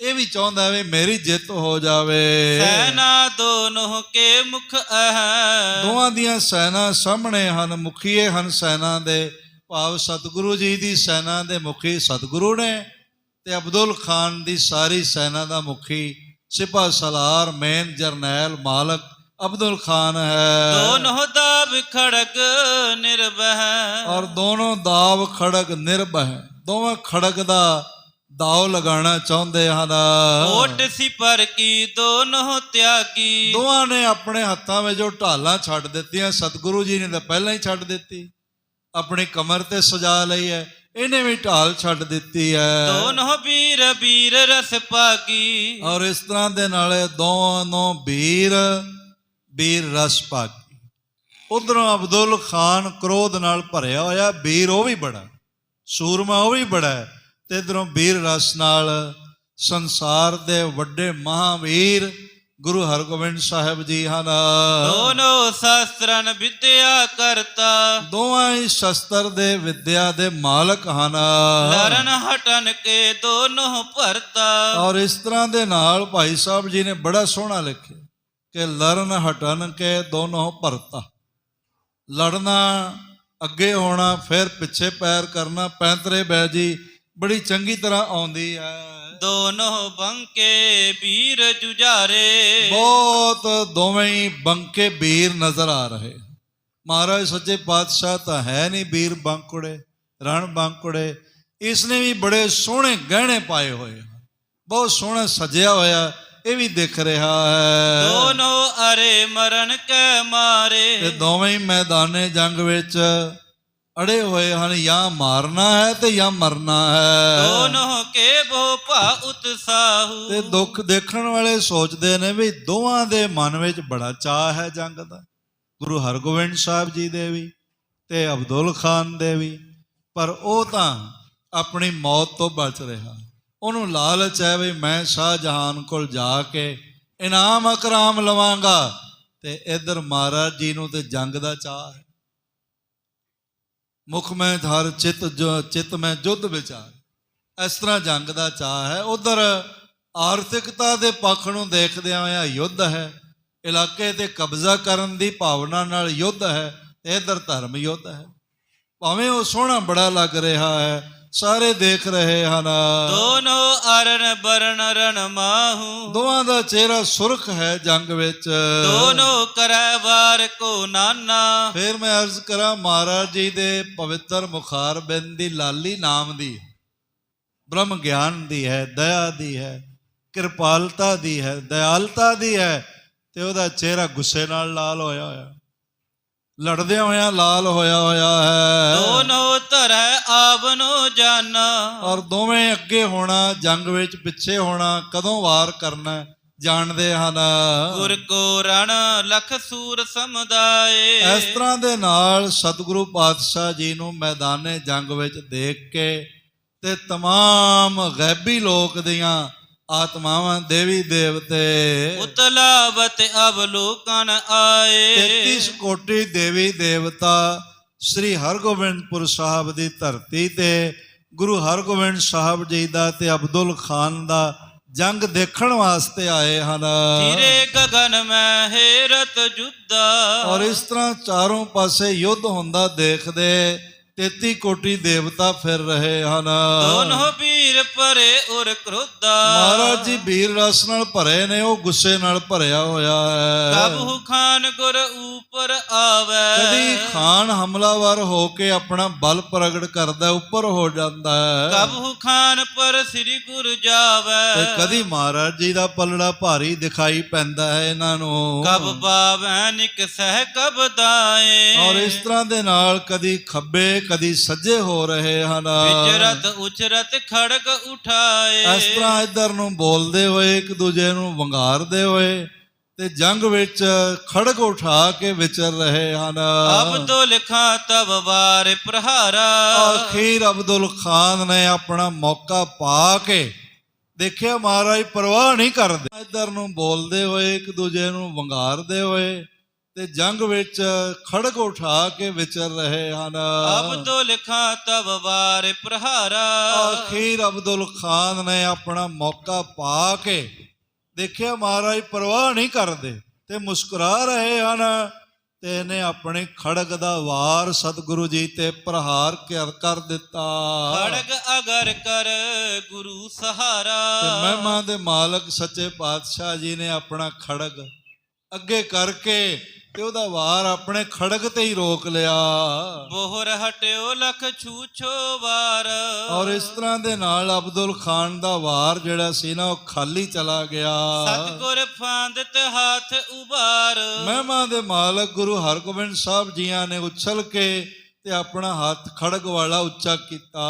ਇਹ ਵੀ ਚਾਹੁੰਦਾ ਵੀ ਮੇਰੀ ਜਿੱਤ ਹੋ ਜਾਵੇ। ਸੈਨਾ ਦੋਨੋਂ ਕੇ ਮੁਖ ਹੈ। ਦੋਹਾਂ ਦੀਆਂ ਸੈਨਾ ਸਾਹਮਣੇ ਹਨ, ਮੁਖੀਏ ਹਨ ਸੈਨਾ ਦੇ, ਭਾਵ ਸਤਿਗੁਰੂ ਜੀ ਦੀ ਸੈਨਾ ਦੇ ਮੁਖੀ ਸਤਿਗੁਰੂ ਨੇ ਤੇ ਅਬਦੁਲ ਖਾਨ ਦੀ ਸਾਰੀ ਸੈਨਾ ਦਾ ਮੁਖੀ ਸਿਪਾਹ ਸਲਾਰ ਮੇਨ ਜਰਨੈਲ ਮਾਲਕ ਅਬਦੁਲ ਖਾਨ ਹੈ। ਦੋਨੋਂ ਦਾਬ ਖੜਗ ਨਿਰਭੈ। ਔਰ ਦੋਨੋਂ ਦਾਵ ਖੜਗ ਨਿਰਭੈ, ਦੋਵਾਂ ਖੜਗ ਦਾ ਦਾਅ ਲਗਾਉਣਾ ਚਾਹੁੰਦੇ ਹਨ। ਓਟ ਸਿਪਰ ਕੀ ਦੋਨੋਂ ਤਿਆਗੀ। ਦੋਵਾਂ ਨੇ ਆਪਣੇ ਹੱਥਾਂ ਵਿੱਚ ਢਾਲਾਂ ਛੱਡ ਦਿੱਤੀਆਂ। ਸਤਿਗੁਰੂ ਜੀ ਨੇ ਤਾਂ ਪਹਿਲਾਂ ਹੀ ਛੱਡ ਦਿੱਤੀ, ਆਪਣੀ ਕਮਰ ਤੇ ਸਜਾ ਲਈ ਹੈ, ਇਹਨੇ ਵੀ ਢਾਲ ਛੱਡ ਦਿੱਤੀ ਹੈ। ਦੋਨੋਂ ਵੀਰ ਵੀਰ ਰਸ ਭਾਗੀ। ਔਰ ਇਸ ਤਰ੍ਹਾਂ ਦੇ ਨਾਲ ਦੋਨੋਂ ਵੀਰ ਰਸ ਭਾਗੀ। ਉਧਰੋਂ ਅਬਦੁਲ ਖਾਨ ਕ੍ਰੋਧ ਨਾਲ ਭਰਿਆ ਹੋਇਆ, ਵੀਰ ਉਹ ਵੀ ਬੜਾ, ਸੂਰਮਾ ਉਹ ਵੀ ਬੜਾ ਹੈ, ਤੇ ਇਧਰੋਂ ਵੀਰ ਰਸ ਨਾਲ ਸੰਸਾਰ ਦੇ ਵੱਡੇ ਮਹਾਵੀਰ ਗੁਰੂ ਹਰਗੋਬਿੰਦ ਸਾਹਿਬ ਜੀ ਹਨ। ਦੋਨੋਂ ਸ਼ਸਤਰਨ ਵਿਦਿਆ ਕਰਤਾ। ਦੋਵਾਂ ਹੀ ਸ਼ਸਤਰ ਦੇ ਵਿਦਿਆ ਦੇ ਮਾਲਕ ਹਨ। ਲਰਨ ਹਟਨ ਕੇ ਦੋਨੋਂ ਭਰਤਾ। ਔਰ ਇਸ ਤਰ੍ਹਾਂ ਦੇ ਨਾਲ ਭਾਈ ਸਾਹਿਬ ਜੀ ਨੇ ਬੜਾ ਸੋਹਣਾ ਲਿਖਿਆ ਕਿ ਲਰਨ ਹਟਨ ਕੇ ਦੋਨੋਂ ਭਰਤਾ। ਲੜਨਾ, ਅੱਗੇ ਹੋਣਾ, ਫਿਰ ਪਿੱਛੇ ਪੈਰ ਕਰਨਾ, ਪੈਂਤਰੇ ਬੈਜੀ ਬੜੀ ਚੰਗੀ ਤਰ੍ਹਾਂ ਆਉਂਦੀ ਹੈ। ਦੋਨੋਂ ਬੰਕੇ ਵੀਰ ਜੁਝਾਰੇ। ਬਹੁਤ ਦੋਵੇਂ ਹੀ ਬੰਕੇ ਵੀਰ ਨਜ਼ਰ ਆ ਰਹੇ। ਮਹਾਰਾਜ ਸੱਚੇ ਪਾਤਸ਼ਾਹ ਤਾਂ ਹੈ ਨਹੀਂ ਵੀਰ ਬਾਂਕੁੜੇ, ਰਣ ਬਾਂਕੁੜੇ, ਇਸਨੇ ਵੀ ਬੜੇ ਸੋਹਣੇ ਗਹਿਣੇ ਪਾਏ ਹੋਏ, ਬਹੁਤ ਸੋਹਣਾ ਸਜਿਆ ਹੋਇਆ, ਇਹ ਵੀ ਦਿਖ ਰਿਹਾ ਹੈ। ਦੋਨੋਂ ਅਰੇ ਮਰਨ ਕੈ ਮਾਰੇ। ਤੇ ਦੋਵੇਂ ਹੀ ਮੈਦਾਨੇ ਜੰਗ ਵਿੱਚ ਅੜੇ ਹੋਏ ਹਨ, ਜਾਂ ਮਾਰਨਾ ਹੈ ਤੇ ਜਾਂ ਮਰਨਾ ਹੈ। ਦੋਨੋਂ ਕੇ ਬਹੁ ਭਾ ਉਤਸਾਹੂ। ਤੇ ਦੁੱਖ ਦੇਖਣ ਵਾਲੇ ਸੋਚਦੇ ਨੇ ਵੀ ਦੋਵਾਂ ਦੇ ਮਨ ਵਿੱਚ ਬੜਾ ਚਾਅ ਹੈ ਜੰਗ ਦਾ, ਗੁਰੂ ਹਰਗੋਬਿੰਦ ਸਾਹਿਬ ਜੀ ਦੇ ਵੀ ਤੇ ਅਬਦੁਲ ਖਾਨ ਦੇ ਵੀ, ਪਰ ਉਹ ਤਾਂ ਆਪਣੀ ਮੌਤ ਤੋਂ ਬਚ ਰਿਹਾ। ਉਹਨੂੰ ਲਾਲਚ ਹੈ ਵੀ ਮੈਂ ਸ਼ਾਹਜਹਾਨ ਕੋਲ ਜਾ ਕੇ ਇਨਾਮ ਇਕਰਾਮ ਲਵਾਂਗਾ, ਤੇ ਇੱਧਰ ਮਹਾਰਾਜ ਜੀ ਨੂੰ ਤੇ ਜੰਗ ਦਾ ਚਾਅ ਹੈ। ਮੁਖ ਮੈਂ ਧਰ ਚਿਤ ਮੈਂ ਜੁੱਧ ਵਿਚਾਰ, ਇਸ ਤਰ੍ਹਾਂ ਜੰਗ ਦਾ ਚਾਅ ਹੈ। ਉਧਰ ਆਰਥਿਕਤਾ ਦੇ ਪੱਖ ਨੂੰ ਦੇਖਦਿਆਂ ਹੋਇਆ ਯੁੱਧ ਹੈ, ਇਲਾਕੇ ਤੇ ਕਬਜ਼ਾ ਕਰਨ ਦੀ ਭਾਵਨਾ ਨਾਲ ਯੁੱਧ ਹੈ, ਤੇ ਇੱਧਰ ਧਰਮ ਯੁੱਧ ਹੈ। ਭਾਵੇਂ ਉਹ ਸੋਹਣਾ ਬੜਾ ਲੱਗ ਰਿਹਾ ਹੈ, ਸਾਰੇ ਦੇਖ ਰਹੇ ਹਨ। ਦੋਨੋ ਅਰਨ ਬਰਨ ਰਨ ਮਾਹੂ, ਦੋਵਾਂ ਦਾ ਚਿਹਰਾ ਸੁਰਖ ਹੈ ਜੰਗ ਵਿੱਚ। ਦੋਨੋ ਕਰੈ ਵਾਰ ਕੋ ਨਾਨਾ। ਫਿਰ ਮੈਂ ਅਰਜ਼ ਕਰਾਂ, ਮਹਾਰਾਜ ਜੀ ਦੇ ਪਵਿੱਤਰ ਮੁਖਾਰ ਬਿੰਦ ਦੀ ਲਾਲੀ ਨਾਮ ਦੀ, ਬ੍ਰਹਮ ਗਿਆਨ ਦੀ ਹੈ, ਦਇਆ ਦੀ ਹੈ, ਕਿਰਪਾਲਤਾ ਦੀ ਹੈ, ਦਇਆਲਤਾ ਦੀ ਹੈ, ਤੇ ਉਹਦਾ ਚਿਹਰਾ ਗੁੱਸੇ ਨਾਲ ਲਾਲ ਹੋਇਆ ਹੋਇਆ, ਲੜਦਿਆਂ ਹੋਇਆਂ ਲਾਲ ਹੋਇਆ ਹੋਇਆ ਹੈ। ਦੋਨੋ ਧਰੈ ਆਵਨੋ ਜਾਨਾ। ਔਰ ਦੋਵੇਂ ਅੱਗੇ ਹੋਣਾ, ਜੰਗ ਵਿੱਚ ਪਿੱਛੇ ਹੋਣਾ, ਕਦੋਂ ਵਾਰ ਕਰਨਾ ਜਾਣਦੇ ਹਨ। ਗੁਰ ਕੋ ਰਣ ਲਖ ਸੂਰ ਸਮੁਦਾਏ। ਇਸ ਤਰ੍ਹਾਂ ਦੇ ਨਾਲ ਸਤਿਗੁਰੂ ਪਾਤਸ਼ਾਹ ਜੀ ਨੂੰ ਮੈਦਾਨੇ ਜੰਗ ਵਿੱਚ ਦੇਖ ਕੇ ਤੇ ਤਮਾਮ ਗੈਬੀ ਲੋਕ ਦੀਆਂ ਆਤਮਾਵਾਂ, ਦੇਵੀ ਦੇਵਤੇ, ਉਤਲਾਵਤ ਅਵਲੋਕਨ ਆਏ। 33 ਕੋਟੀ ਦੇਵੀ ਦੇਵਤਾ ਸ੍ਰੀ ਹਰਗੋਬਿੰਦਪੁਰ ਸਾਹਿਬ ਦੀ ਧਰਤੀ ਤੇ ਗੁਰੂ ਹਰਗੋਬਿੰਦ ਸਾਹਿਬ ਜੀ ਦਾ ਤੇ ਅਬਦੁਲ ਖਾਨ ਦਾ ਜੰਗ ਦੇਖਣ ਵਾਸਤੇ ਆਏ ਹਨ। ਧੀਰੇ ਗਗਨ ਮੈਂ ਹੇਰਤ ਜੁਦਾ। ਔਰ ਇਸ ਤਰ੍ਹਾਂ ਚਾਰੋਂ ਪਾਸੇ ਯੁੱਧ ਹੁੰਦਾ ਦੇਖਦੇ 33 ਕੋਟੀ ਦੇਵਤਾ ਫਿਰ ਰਹੇ ਹਨ। ਦੋਨੋਂ ਵੀਰ ਭਰੇ ਉਰ ਕ੍ਰੋਧਾ। ਮਹਾਰਾਜ ਜੀ ਵੀਰ ਰਸ ਨਾਲ ਭਰੇ ਨੇ, ਉਹ ਗੁੱਸੇ ਨਾਲ ਭਰਿਆ ਹੋਇਆ ਹੈ। ਕਬਹੁ ਖਾਨ ਗੁਰ ਉਪਰ ਆਵੈ। ਕਦੀ ਖਾਨ ਹਮਲਾਵਰ ਹੋ ਕੇ ਆਪਣਾ ਬਲ ਪ੍ਰਗਟ ਕਰਦਾ, ਉੱਪਰ ਹੋ ਜਾਂਦਾ ਹੈ। ਕਬਹੁ ਖਾਨ ਪਰ ਸ੍ਰੀ ਗੁਰ ਜਾਵੈ। ਤੇ ਕਦੀ ਮਹਾਰਾਜ ਜੀ ਦਾ ਪਲੜਾ ਭਾਰੀ ਦਿਖਾਈ ਪੈਂਦਾ ਹੈ ਇਹਨਾਂ ਨੂੰ। ਕਬ ਪਾਵੈ ਨਿਕਸਹਿ ਕਬ ਦਾਏ। ਔਰ ਇਸ ਤਰ੍ਹਾਂ ਦੇ ਨਾਲ ਕਦੀ ਖੱਬੇ ਕਦੀ ਸੱਜੇ ਹੋ ਰਹੇ ਹਨ। ਵਿਚਰਤ ਉਚਰਤ ਖੜਗ ਉਠਾਏ। ਇਸ ਤਰ੍ਹਾਂ ਇੱਧਰ ਨੂੰ ਬੋਲਦੇ ਹੋਏ, ਇੱਕ ਦੂਜੇ ਨੂੰ ਵੰਗਾਰਦੇ ਹੋਏ ਤੇ ਜੰਗ ਵਿੱਚ ਖੜਗ ਉਠਾ ਕੇ ਵਿਚਰ ਰਹੇ ਹਨ। ਅਬਦੁਲ ਖਾਂ ਤਬ ਵਾਰ ਪ੍ਰਹਾਰਾ। ਅਖੀਰ ਅਬਦੁਲ ਖਾਨ ਨੇ ਆਪਣਾ ਮੌਕਾ ਪਾ ਕੇ ਦੇਖਿਆ, ਮਹਾਰਾਜ ਪਰਵਾਹ ਨਹੀਂ ਕਰਦੇ। ਇੱਧਰ ਨੂੰ ਬੋਲਦੇ ਹੋਏ, ਇੱਕ ਦੂਜੇ ਨੂੰ ਵੰਗਾਰਦੇ ਹੋਏ ਤੇ ਜੰਗ ਵਿੱਚ ਖੜਗ ਉਠਾ ਕੇ ਵਿਚਰ ਰਹੇ ਹਨ। ਅਬਦੁਲ ਖਾਂ ਤਬ ਵਾਰ ਪ੍ਰਹਾਰਾ। ਅਖੀਰ ਅਬਦੁਲ ਖਾਨ ਨੇ ਆਪਣਾ ਮੌਕਾ ਪਾ ਕੇ ਦੇਖਿਆ, ਮਹਾਰਾਜ ਪਰਵਾਹ ਨਹੀਂ ਕਰਦੇ ਤੇ ਮੁਸਕਰਾ ਰਹੇ ਹਨ, ਤੇ ਇਹਨੇ ਆਪਣੇ ਖੜਗ ਦਾ ਵਾਰ ਸਤਿਗੁਰੂ ਜੀ ਤੇ ਪ੍ਰਹਾਰ ਕਰ ਦਿੱਤਾ। ਖੜਗ ਅਗਰ ਕਰ ਗੁਰੂ ਸਹਾਰਾ। ਤੇ ਮਹਿਮਾ ਦੇ ਮਾਲਕ ਸੱਚੇ ਪਾਤਸ਼ਾਹ ਜੀ ਨੇ ਆਪਣਾ ਖੜਗ ਅੱਗੇ ਕਰਕੇ ਤੇ ਉਹਦਾ ਵਾਰ ਆਪਣੇ ਖੜਗ ਤੇ ਹੀ ਰੋਕ ਲਿਆ। ਬੋਹਰ ਹਟਿਓ ਲਖ ਛੂਛੋ ਵਾਰ। ਔਰ ਇਸ ਤਰ੍ਹਾਂ ਦੇ ਨਾਲ ਅਬਦੁਲ ਖਾਨ ਦਾ ਵਾਰ ਜਿਹੜਾ ਸੀ ਨਾ, ਉਹ ਖਾਲੀ ਚਲਾ ਗਿਆ। ਸਤਿਗੁਰ ਫਾਂਦਤ ਹੱਥ ਉਬਾਰ। ਮਹਿਮਾ ਦੇ ਮਾਲਕ ਗੁਰੂ ਹਰਗੋਬਿੰਦ ਸਾਹਿਬ ਜੀਆਂ ਨੇ ਉਛਲ ਕੇ ਤੇ ਆਪਣਾ ਹੱਥ ਖੜਗ ਵਾਲਾ ਉੱਚਾ ਕੀਤਾ।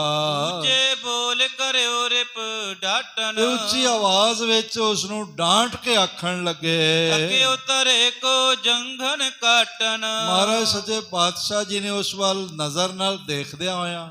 ਉੱਚੇ ਬੋਲ ਕਰਿਓ ਰਿਪ ਡਾਟਨ। ਤੇ ਉੱਚੀ ਆਵਾਜ਼ ਵਿੱਚ ਉਸ ਨੂੰ ਡਾਂਟ ਕੇ ਆਖਣ ਲੱਗੇ, ਅੱਗੇ ਉਤਰੇ ਕੋ ਜੰਘਨ ਕਾਟਨ। ਮਹਾਰਾਜ ਸੱਚੇ ਪਾਤਸ਼ਾਹ ਜੀ ਨੇ ਉਸ ਵੱਲ ਨਜ਼ਰ ਨਾਲ ਦੇਖਦਿਆਂ ਹੋਇਆ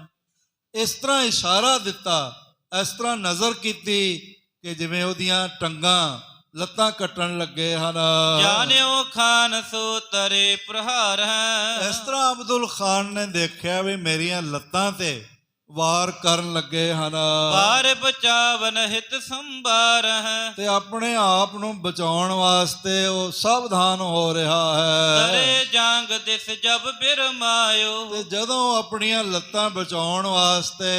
ਇਸ ਤਰ੍ਹਾਂ ਇਸ਼ਾਰਾ ਦਿੱਤਾ, ਇਸ ਤਰ੍ਹਾਂ ਨਜ਼ਰ ਕੀਤੀ ਕਿ ਜਿਵੇਂ ਉਹਦੀਆਂ ਟੰਗਾਂ ਲੱਤਾਂ ਕੱਟਣ ਲੱਗੇ ਹਨ। ਜਾਣਿਓ ਖਾਨ ਸੋ ਤਰੇ ਪ੍ਰਹਾਰ ਹੈ। ਇਸ ਤਰ੍ਹਾਂ ਅਬਦੁਲ ਖਾਨ ਨੇ ਦੇਖਿਆ ਵੀ ਮੇਰੀਆਂ ਲੱਤਾਂ ਤੇ ਵਾਰ ਕਰਨ ਲੱਗੇ ਹਨ, ਵਾਰ ਬਚਾਵਨ ਹਿਤ ਸੰਭਾਰ ਹੈ। ਤੇ ਆਪਣੇ ਆਪ ਨੂੰ ਬਚਾਉਣ ਵਾਸਤੇ ਉਹ ਸਾਵਧਾਨ ਹੋ ਰਿਹਾ ਹੈ। ਤਰੇ ਜਾਂਗ ਦਿਸ ਜਬ ਬਿਰਮਾਇਓ। ਤੇ ਜਦੋਂ ਆਪਣੀਆਂ ਲੱਤਾਂ ਬਚਾਉਣ ਵਾਸਤੇ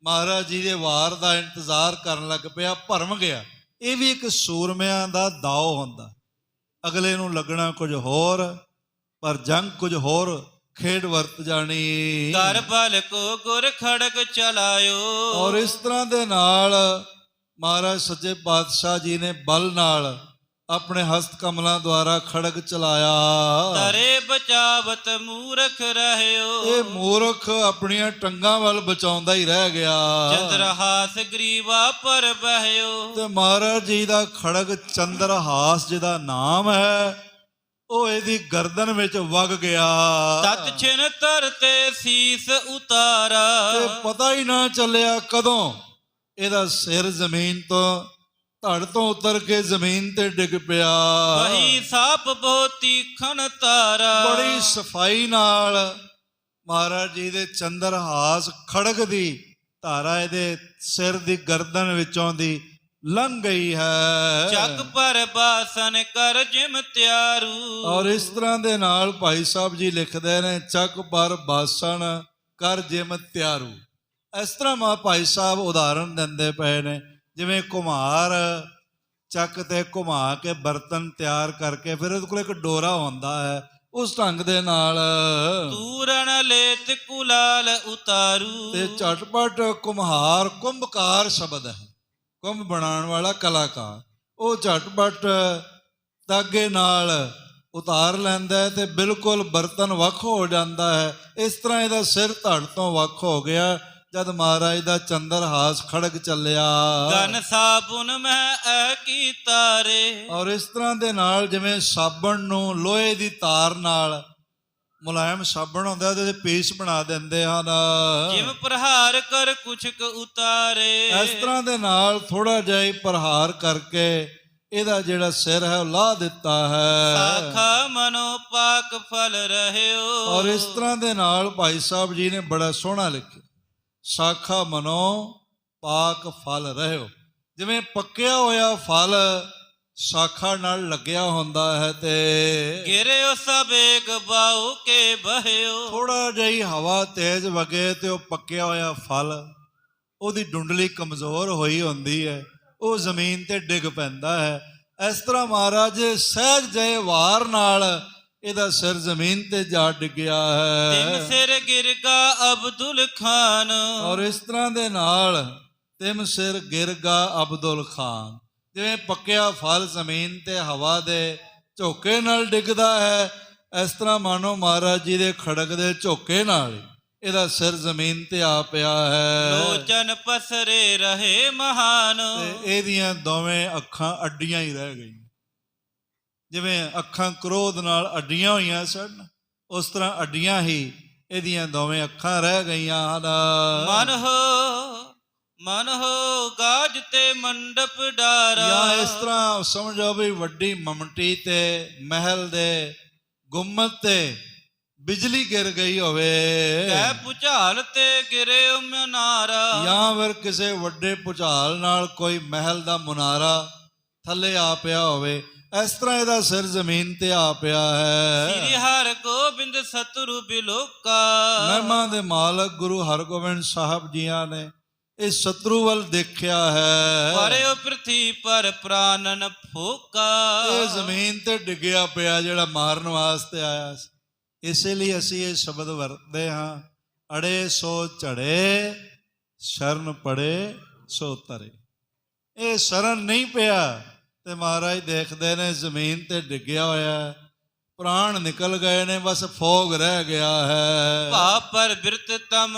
ਮਹਾਰਾਜ ਜੀ ਦੇ ਵਾਰ ਦਾ ਇੰਤਜ਼ਾਰ ਕਰਨ ਲੱਗ ਪਿਆ, ਭਰਮ ਗਿਆ। ਇਹ ਵੀ ਇੱਕ ਸੂਰਮਿਆਂ ਦਾ ਦਾਅ ਹੁੰਦਾ, ਅਗਲੇ ਨੂੰ ਲੱਗਣਾ ਕੁਝ ਹੋਰ ਪਰ ਜੰਗ ਕੁਝ ਹੋਰ ਖੇਡ ਵਰਤ ਜਾਣੀ। ਕਰ ਬਲ ਕੋ ਗੁਰ ਖੜਗ ਚਲਾਇਓ। ਔਰ ਇਸ ਤਰ੍ਹਾਂ ਦੇ ਨਾਲ ਮਹਾਰਾਜ ਸੱਚੇ ਪਾਤਸ਼ਾਹ ਜੀ ਨੇ ਬਲ ਨਾਲ ਆਪਣੇ ਹਸਤ ਕਮਲਾਂ ਦੁਆਰਾ ਖੜਗ ਚਲਾਇਆ। ਤਰੇ ਬਚਾਵਤ ਮੂਰਖ ਰਹਿਓ। ਇਹ ਮੂਰਖ ਆਪਣੀਆਂ ਟੰਗਾਂ ਵੱਲ ਬਚਾਉਂਦਾ ਹੀ ਰਹਿ ਗਿਆ। ਚੰਦਰਹਾਸ ਗਰੀਵਾ ਪਰ ਬਹਿਓ। ਤੇ ਮਹਾਰਾਜ ਜੀ ਦਾ ਖੜਗ ਚੰਦਰਹਾਸ ਜਿਹਦਾ ਨਾਮ ਹੈ, ਉਹ ਇਹਦੀ ਗਰਦਨ ਵਿੱਚ ਵਗ ਗਿਆ। ਤਤ ਛਿਨ ਧਰਤੇ ਸੀਸ ਉਤਾਰਾ। ਤੇ ਪਤਾ ਹੀ ਨਾ ਚੱਲਿਆ ਕਦੋਂ ਇਹਦਾ ਸਿਰ ਜ਼ਮੀਨ ਤੋਂ, ਧੜ ਤੋਂ ਉਤਰ ਕੇ ਜ਼ਮੀਨ ਤੇ ਡਿੱਗ ਪਿਆ। ਵਹੀ ਸਾਪ ਬਹੁਤੀ ਖਣ ਤਾਰਾ। ਬੜੀ ਸਫਾਈ ਨਾਲ ਮਹਾਰਾਜ ਜੀ ਦੇ ਚੰਦਰਹਾਸ ਖੜਗ ਦੀ ਧਾਰਾ ਇਹਦੇ ਸਿਰ ਦੀ ਗਰਦਨ ਵਿੱਚੋਂ ਦੀ ਲੰਘ ਗਈ ਹੈ। ਚੱਕ ਪਰ ਬਾਸਨ ਕਰ ਜਿਮ ਤਿਆਰੂ। ਔਰ ਇਸ ਤਰ੍ਹਾਂ ਦੇ ਨਾਲ ਭਾਈ ਸਾਹਿਬ ਜੀ ਲਿਖਦੇ ਨੇ, ਚੱਕ ਪਰ ਬਾਸਣ ਕਰ ਜਿਮ ਤਿਆਰੂ। ਇਸ ਤਰ੍ਹਾਂ ਭਾਈ ਸਾਹਿਬ ਉਦਾਹਰਨ ਦਿੰਦੇ ਪਏ ਨੇ, ਜਿਵੇਂ ਘੁਮਾਰ ਚੱਕ ਤੇ ਘੁਮਾ ਕੇ ਬਰਤਨ ਤਿਆਰ ਕਰਕੇ ਫਿਰ ਉਹਦੇ ਕੋਲ ਇੱਕ ਡੋਰਾ ਹੁੰਦਾ ਹੈ, ਉਸ ਢੰਗ ਦੇ ਨਾਲ ਤੂਰਨ ਲੇਤ ਕੁਲਾਲ ਉਤਾਰੂ। ਤੇ ਝਟਪਟ ਕੁਮਹਾਰ, ਕੁੰਭਕਾਰ ਸ਼ਬਦ ਹੈ, ਕੁੰਭ ਬਣਾਉਣ ਵਾਲਾ ਕਲਾਕਾਰ, ਉਹ ਝਟਪਟ ਧਾਗੇ ਨਾਲ ਉਤਾਰ ਲੈਂਦਾ ਹੈ ਤੇ ਬਿਲਕੁਲ ਬਰਤਨ ਵੱਖ ਹੋ ਜਾਂਦਾ ਹੈ। ਇਸ ਤਰ੍ਹਾਂ ਇਹਦਾ ਸਿਰ ਧੜ ਤੋਂ ਵੱਖ ਹੋ ਗਿਆ ਜਦ ਮਹਾਰਾਜ ਦਾ ਚੰਦਰਹਾਸ ਖੜਗ ਚੱਲਿਆ। ਗਨ ਸਾਬੁਨ ਮੈਂ ਐ ਕੀ ਤਾਰੇ। ਔਰ ਇਸ ਤਰ੍ਹਾਂ ਦੇ ਨਾਲ ਜਿਵੇਂ ਸਾਬਣ ਨੂੰ ਲੋਹੇ ਦੀ ਤਾਰ ਨਾਲ, ਮੁਲਾਇਮ ਸਾਬਣ ਹੁੰਦਾ ਉਹਦੇ ਪੀਸ ਬਣਾ ਦਿੰਦੇ ਹਨ, ਜਿਵੇਂ ਪ੍ਰਹਾਰ ਕਰ ਕੁਛਕ ਉਤਾਰੇ। ਇਸ ਤਰ੍ਹਾਂ ਦੇ ਨਾਲ ਥੋੜਾ ਜਿਹਾ ਹੀ ਪ੍ਰਹਾਰ ਕਰਕੇ ਇਹਦਾ ਜਿਹੜਾ ਸਿਰ ਹੈ ਉਹ ਲਾ ਦਿੱਤਾ ਹੈ। ਸਾਖਾ ਮਨੋ ਪਾਕ ਫਲ ਰਹਿਓ। ਔਰ ਇਸ ਤਰ੍ਹਾਂ ਦੇ ਨਾਲ ਭਾਈ ਸਾਹਿਬ ਜੀ ਨੇ ਬੜਾ ਸੋਹਣਾ ਲਿਖਿਆ, ਸਾਖਾ ਮਨੋ ਪਾਕ ਫਲ ਰਹਿਓ। ਜਿਵੇਂ ਪੱਕਿਆ ਹੋਇਆ ਫਲ ਸਾਖਾ ਨਾਲ ਲੱਗਿਆ ਹੁੰਦਾ ਹੈ ਤੇ ਗਿਰਿਓ ਸਬੇਗ ਬਾਉ ਕੇ ਬਹਿਓ। ਥੋੜਾ ਜਿਹੀ ਹਵਾ ਤੇਜ਼ ਵਗੇ ਤੇ ਉਹ ਪੱਕਿਆ ਹੋਇਆ ਫਲ, ਉਹਦੀ ਡੁੰਡਲੀ ਕਮਜ਼ੋਰ ਹੋਈ ਹੁੰਦੀ ਹੈ, ਉਹ ਜ਼ਮੀਨ ਤੇ ਡਿੱਗ ਪੈਂਦਾ ਹੈ। ਇਸ ਤਰ੍ਹਾਂ ਮਹਾਰਾਜ ਸਹਿਜ ਜਿਹੇ ਵਾਰ ਨਾਲ ਇਹਦਾ ਸਿਰ ਜ਼ਮੀਨ ਤੇ ਜਾ ਡਿੱਗਿਆ ਹੈ। ਤਿਮ ਸਿਰ ਗਿਰਗਾ ਅਬਦੁਲ ਖਾਨ। ਔਰ ਇਸ ਤਰ੍ਹਾਂ ਦੇ ਨਾਲ ਤਿਮ ਸਿਰ ਗਿਰਗਾ ਅਬਦੁਲ ਖਾਨ, ਜਿਵੇਂ ਪੱਕਿਆ ਫਲ ਜ਼ਮੀਨ ਤੇ ਹਵਾ ਦੇ ਝੋਕੇ ਨਾਲ ਡਿੱਗਦਾ ਹੈ, ਇਸ ਤਰ੍ਹਾਂ ਮਾਨੋ ਮਹਾਰਾਜ ਜੀ ਦੇ ਖੜਗ ਦੇ ਝੋਕੇ ਨਾਲ ਇਹਦਾ ਸਿਰ ਜ਼ਮੀਨ ਤੇ ਆ ਪਿਆ ਹੈ। ਲੋਚਨ ਪਸਰੇ ਰਹੇ ਮਹਾਨ। ਤੇ ਇਹਦੀਆਂ ਦੋਵੇਂ ਅੱਖਾਂ ਅੱਡੀਆਂ ਹੀ ਰਹਿ ਗਈਆਂ, ਜਿਵੇਂ ਅੱਖਾਂ ਕ੍ਰੋਧ ਨਾਲ ਅੱਡੀਆਂ ਹੋਈਆਂ ਸਨ, ਉਸ ਤਰ੍ਹਾਂ ਅੱਡੀਆਂ ਹੀ ਇਹਦੀਆਂ ਦੋਵੇਂ ਅੱਖਾਂ ਰਹਿ ਗਈਆਂ ਹਨ। ਮਨ ਹੋ ਗਾਜ ਤੇ ਮੰਡਪ ਡਾਰਾ। ਜਾਂ ਇਸ ਤਰ੍ਹਾਂ ਸਮਝੋ ਵੀ ਵੱਡੀ ਮਮਟੀ ਤੇ ਮਹਿਲ ਦੇ ਗੁੰਮਤ ਤੇ ਬਿਜਲੀ ਗਿਰ ਗਈ ਹੋਵੇ, ਕਹਿ ਭੁਚਾਲ ਤੇ ਗਿਰੇ ਮਨਾਰਾ। ਜਾਂ ਫਿਰ ਕਿਸੇ ਵੱਡੇ ਭੁਚਾਲ ਨਾਲ ਕੋਈ ਮਹਿਲ ਦਾ ਮੁਨਾਰਾ ਥੱਲੇ ਆ ਪਿਆ ਹੋਵੇ, ਇਸ ਤਰ੍ਹਾਂ ਇਹਦਾ ਸਿਰ ਜ਼ਮੀਨ ਤੇ ਆ ਪਿਆ ਹੈ। ਸ੍ਰੀ ਹਰਿ ਗੋਬਿੰਦ ਸਤਿਗੁਰੂ ਬਿਲੋਕਾ। ਮਹਿਮਾ ਦੇ ਮਾਲਕ ਗੁਰੂ ਹਰਗੋਬਿੰਦ ਸਾਹਿਬ ਜੀਆਂ ਨੇ ਇਸ ਸ਼ਤਰੂ ਵੱਲ ਦੇਖਿਆ ਹੈ। ਪਰਿਓ ਪ੍ਰਿਥੀ ਪਰ ਪ੍ਰਾਨਨ ਫੋਕਾ। ਇਹ ਜ਼ਮੀਨ ਤੇ ਡਿੱਗਿਆ ਪਿਆ ਜਿਹੜਾ ਮਾਰਨ ਵਾਸਤੇ ਆਇਆ ਸੀ। ਇਸੇ ਲਈ ਅਸੀਂ ਇਹ ਸ਼ਬਦ ਵਰਤਦੇ ਹਾਂ, ਅੜੇ ਸੋ ਝੜੇ ਸ਼ਰਨ ਪੜੇ ਸੋ ਤਰੇ। ਇਹ ਸ਼ਰਨ ਨਹੀਂ ਪਿਆ ਤੇ ਮਹਾਰਾਜ ਦੇਖਦੇ ਨੇ ਜ਼ਮੀਨ ਤੇ ਡਿੱਗਿਆ ਹੋਇਆ, ਪ੍ਰਾਣ ਨਿਕਲ ਗਏ ਨੇ, ਬਸ ਫੋਗ ਰਹਿ ਗਿਆ ਹੈ। ਭਾ ਪਰ ਬਿਰਤ ਤਮ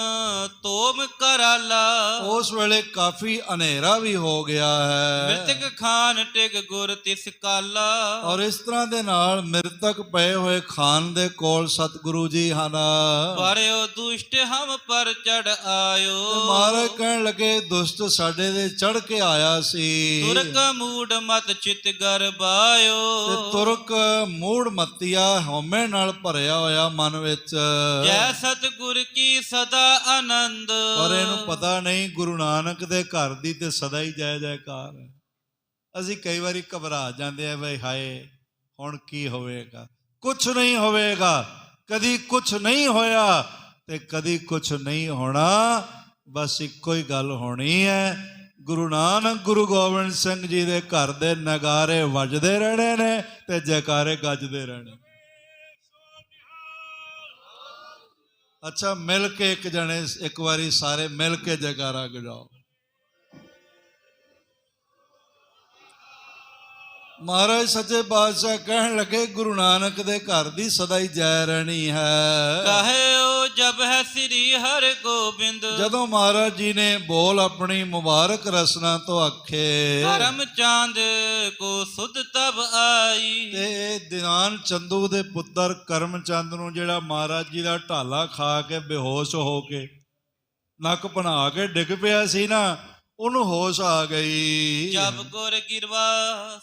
ਤੋਮ ਕਰਾਲਾ। ਉਸ ਵੇਲੇ ਕਾਫੀ ਹਨੇਰਾ ਵੀ ਹੋ ਗਿਆ ਹੈ। ਮ੍ਰਿਤਕ ਖਾਨ ਟਿਕ ਗੁਰ ਤਿਸ ਕਾਲਾ। ਔਰ ਇਸ ਤਰ੍ਹਾਂ ਦੇ ਨਾਲ ਮ੍ਰਿਤਕ ਪਏ ਹੋਏ ਖਾਨ ਦੇ ਕੋਲ ਸਤਿਗੁਰੂ ਜੀ ਹਨ। ਪਰਿਓ ਦੁਸ਼ਟ ਹਮ ਪਰ ਚੜ ਆਇਓ। ਮਹਾਰਾਜ ਕਹਿਣ ਲੱਗੇ ਦੁਸ਼ਟ ਸਾਡੇ ਦੇ ਚੜ ਕੇ ਆਇਆ ਸੀ। ਤੁਰਕ ਮੂੜ ਮਤ ਚਿਤ ਗਰਬਾਇਓ। ਤੇ ਤੁਰਕ ਮੂੜ ਮਤੀ ਹਉਮੈ ਨਾਲ ਭਰਿਆ ਹੋਇਆ ਮਨ ਵਿੱਚ। ਜੈ ਸਤਿਗੁਰ ਕੀ ਸਦਾ ਆਨੰਦ। ਪਰ ਇਹਨੂੰ ਪਤਾ ਨਹੀਂ ਗੁਰੂ ਨਾਨਕ ਦੇ ਘਰ ਦੀ ਤੇ ਸਦਾ ਹੀ ਜੈ ਜੈਕਾਰ ਹੈ। ਅਸੀਂ ਕਈ ਵਾਰੀ ਘਬਰਾ ਜਾਂਦੇ ਆ, ਬਈ ਹਾਏ ਹੁਣ ਕੀ ਹੋਵੇਗਾ। ਕੁਛ ਨਹੀਂ ਹੋਵੇਗਾ, ਕਦੀ ਕੁਛ ਨਹੀਂ ਹੋਇਆ ਤੇ ਕਦੀ ਕੁਛ ਨਹੀਂ ਹੋਣਾ। ਬਸ ਇੱਕੋ ਹੀ ਗੱਲ ਹੋਣੀ ਹੈ, ਗੁਰੂ ਨਾਨਕ ਗੁਰੂ ਗੋਬਿੰਦ ਸਿੰਘ ਜੀ ਦੇ ਘਰ ਦੇ ਨਗਾਰੇ ਵੱਜਦੇ ਰਹਿਣੇ ਨੇ ਤੇ ਜੈਕਾਰੇ ਗੱਜਦੇ ਰਹਿਣੇ। ਅੱਛਾ, ਮਿਲ ਕੇ ਇੱਕ ਜਣੇ ਇੱਕ ਵਾਰੀ ਸਾਰੇ ਮਿਲ ਕੇ ਜੈਕਾਰਾ ਗਜਾਓ। ਮਹਾਰਾਜ ਸੱਚੇ ਪਾਤਸ਼ਾਹ ਕਹਿਣ ਲੱਗੇ ਗੁਰੂ ਨਾਨਕ ਦੇ ਘਰ ਦੀ ਸਦਾ ਹੀ ਜੈ ਰਹਿਣੀ ਹੈ। ਕਹਿਓ ਜਬ ਹੈ ਸ੍ਰੀ ਹਰਿ ਗੋਬਿੰਦ। ਜਦੋਂ ਮਹਾਰਾਜ ਜੀ ਨੇ ਬੋਲ ਆਪਣੀ ਮੁਬਾਰਕ ਰਸਨਾ ਤੋਂ ਆਖੇ, ਕਰਮ ਚੰਦ ਕੋ ਸੁਧ ਤਬ ਆਈ। ਤੇ ਦੀਨਾਨ ਚੰਦੂ ਦੇ ਪੁੱਤਰ ਕਰਮ ਚੰਦ ਨੂੰ, ਜਿਹੜਾ ਮਹਾਰਾਜ ਜੀ ਦਾ ਢਾਲਾ ਖਾ ਕੇ ਬੇਹੋਸ਼ ਹੋ ਕੇ ਨੱਕ ਬਣਾ ਕੇ ਡਿੱਗ ਪਿਆ ਸੀ ਨਾ, ਉਹਨੂੰ ਹੋਸ਼ ਆ ਗਈ। ਜਬ ਗੁਰ ਗਿਰਵਾ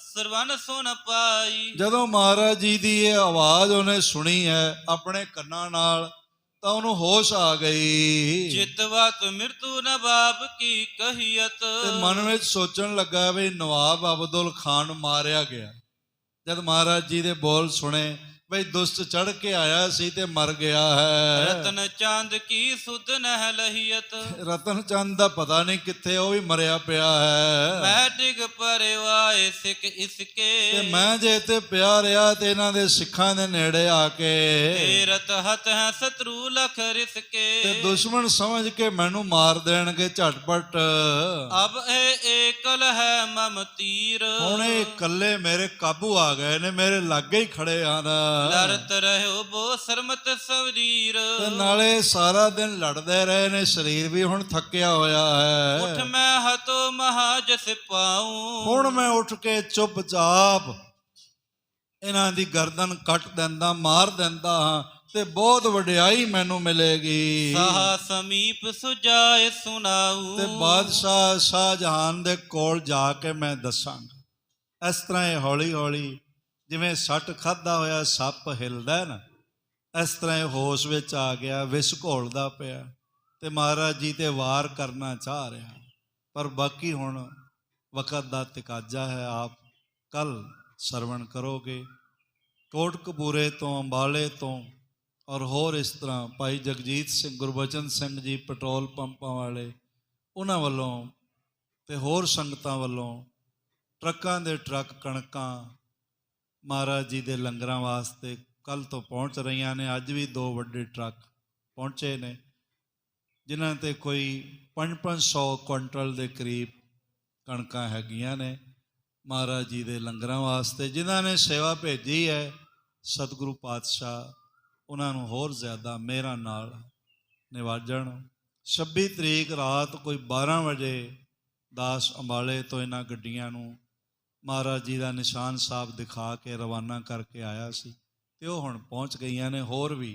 ਸਰਵਨ ਸੁਣ ਪਾਈ। ਜਦੋਂ ਮਹਾਰਾਜ ਜੀ ਦੀ ਇਹ ਆਵਾਜ਼ ਉਹਨੇ ਸੁਣੀ ਹੈ ਆਪਣੇ ਕੰਨਾਂ ਨਾਲ ਤਾਂ ਉਹਨੂੰ ਹੋਸ਼ ਆ ਗਈ। ਚਿਤਵਤ ਮਿਰਤੂ ਨਵਾਬ ਕੀ ਕਹੀਅਤ। ਤੇ ਮਨ ਵਿੱਚ ਸੋਚਣ ਲੱਗਾ ਵੀ ਨਵਾਬ ਅਬਦੁਲ ਖਾਨ ਮਾਰਿਆ ਗਿਆ। ਜਦ ਮਹਾਰਾਜ ਜੀ ਦੇ ਬੋਲ ਸੁਣੇ ਬਈ ਦੁਸ਼ਟ ਚੜ ਕੇ ਆਇਆ ਸੀ ਤੇ ਮਰ ਗਿਆ ਹੈ। ਰਤਨ ਚੰਦ ਕੀ ਸੁਧ ਨਹਿ ਲਹੀਅਤ, ਰਤਨ ਚੰਦ ਦਾ ਪਤਾ ਨਹੀਂ ਕਿੱਥੇ, ਉਹ ਵੀ ਮਰਿਆ ਪਿਆ ਹੈ। ਮੈਂ ਡਿਗ ਪਰਵਾਏ ਸਿੱਖ ਇਸਕੇ, ਤੇ ਮੈਂ ਜੇ ਇੱਥੇ ਪਿਆ ਰਿਹਾ ਤੇ ਇਹਨਾਂ ਦੇ ਸਿੱਖਾਂ ਦੇ ਨੇੜੇ ਆ ਕੇ ਤੇਰਤ ਹੱਥ ਹੈ ਸ਼ਤਰੂ ਲਖ ਰਿਸਕੇ, ਤੇ ਦੁਸ਼ਮਣ ਸਮਝ ਕੇ ਮੈਨੂੰ ਮਾਰ ਦੇਣਗੇ ਝਟਪਟ। ਅਬ ਇਹ ਏਕਲ ਹੈ ਮਮ ਤੀਰ, ਹੁਣ ਇਹ ਇਕੱਲੇ ਮੇਰੇ ਕਾਬੂ ਆ ਗਏ ਨੇ, ਮੇਰੇ ਲਾਗੇ ਹੀ ਖੜੇ ਹਨ। ਲੜਤ ਰਹਿਓ ਬੋ ਸਰਮਤ ਸਵਰੀਰ, ਤੇ ਨਾਲੇ ਸਾਰਾ ਦਿਨ ਲੜਦੇ ਰਹੇ ਨੇ, ਸਰੀਰ ਵੀ ਹੁਣ ਥੱਕਿਆ ਹੋਇਆ ਹੈ। ਉਠ ਮੈਂ ਹਤੋ ਮਹਾਜਸ ਪਾਉ, ਹੁਣ ਮੈਂ ਉੱਠ ਕੇ ਚੁੱਪਚਾਪ ਇਹਨਾਂ ਦੀ ਗਰਦਨ ਕੱਟ ਦਿੰਦਾ, ਮਾਰ ਦਿੰਦਾ ਹਾਂ ਤੇ ਬਹੁਤ ਵਡਿਆਈ ਮੈਨੂੰ ਮਿਲੇਗੀ। ਸਾਹਾ ਸਮੀਪ ਸੁਜਾਏ ਸੁਨਾਉ, ਤੇ ਬਾਦਸ਼ਾਹ ਸ਼ਾਹਜਹਾਨ ਦੇ ਕੋਲ ਜਾ ਕੇ ਮੈਂ ਦੱਸਾਂਗਾ। ਇਸ ਤਰ੍ਹਾਂ ਇਹ ਹੌਲੀ ਹੌਲੀ ਜਿਵੇਂ ਸੱਟ ਖਾਧਾ ਹੋਇਆ ਸੱਪ ਹਿਲਦਾ ਨਾ, ਇਸ ਤਰ੍ਹਾਂ ਇਹ ਹੋਸ਼ ਵਿੱਚ ਆ ਗਿਆ, ਵਿਸ਼ ਘੋਲਦਾ ਪਿਆ ਤੇ ਮਹਾਰਾਜ ਜੀ ਤੇ ਵਾਰ ਕਰਨਾ ਚਾਹ ਰਿਹਾ। ਪਰ ਬਾਕੀ ਹੁਣ ਵਕਤ ਦਾ ਤਕਾਜ਼ਾ ਹੈ, ਆਪ ਕੱਲ ਸਰਵਣ ਕਰੋਗੇ। ਕੋਟਕਪੂਰੇ ਤੋਂ, ਅੰਬਾਲੇ ਤੋਂ ਔਰ ਹੋਰ ਇਸ ਤਰ੍ਹਾਂ ਭਾਈ ਜਗਜੀਤ ਸਿੰਘ, ਗੁਰਬਚਨ ਸਿੰਘ ਜੀ ਪੈਟਰੋਲ ਪੰਪਾਂ ਵਾਲੇ, ਉਹਨਾਂ ਵੱਲੋਂ ਤੇ ਹੋਰ ਸੰਗਤਾਂ ਵੱਲੋਂ ਟਰੱਕਾਂ ਦੇ ਟਰੱਕ ਕਣਕਾਂ ਮਹਾਰਾਜ ਜੀ ਦੇ ਲੰਗਰਾਂ ਵਾਸਤੇ ਕੱਲ ਤੋਂ ਪਹੁੰਚ ਰਹੀਆਂ ਨੇ। ਅੱਜ ਵੀ 2 ਵੱਡੇ ਟਰੱਕ ਪਹੁੰਚੇ ਨੇ, ਜਿਨ੍ਹਾਂ 'ਤੇ ਕੋਈ 500 ਕੁਇੰਟਲ ਦੇ ਕਰੀਬ ਕਣਕਾਂ ਹੈਗੀਆਂ ਨੇ ਮਹਾਰਾਜ ਜੀ ਦੇ ਲੰਗਰਾਂ ਵਾਸਤੇ। ਜਿਨ੍ਹਾਂ ਨੇ ਸੇਵਾ ਭੇਜੀ ਹੈ ਸਤਿਗੁਰੂ ਪਾਤਸ਼ਾਹ ਉਹਨਾਂ ਨੂੰ ਹੋਰ ਜ਼ਿਆਦਾ ਮਿਹਰਾਂ ਨਾਲ ਨਿਵਾਜਣ। 26 ਤਰੀਕ ਰਾਤ ਕੋਈ 12 ਵਜੇ ਦਾਸ ਅੰਬਾਲੇ ਤੋਂ ਇਹਨਾਂ ਗੱਡੀਆਂ ਨੂੰ ਮਹਾਰਾਜ ਜੀ ਦਾ ਨਿਸ਼ਾਨ ਸਾਹਿਬ ਦਿਖਾ ਕੇ ਰਵਾਨਾ ਕਰਕੇ ਆਇਆ ਸੀ ਤੇ ਉਹ ਹੁਣ ਪਹੁੰਚ ਗਈਆਂ ਨੇ। ਹੋਰ ਵੀ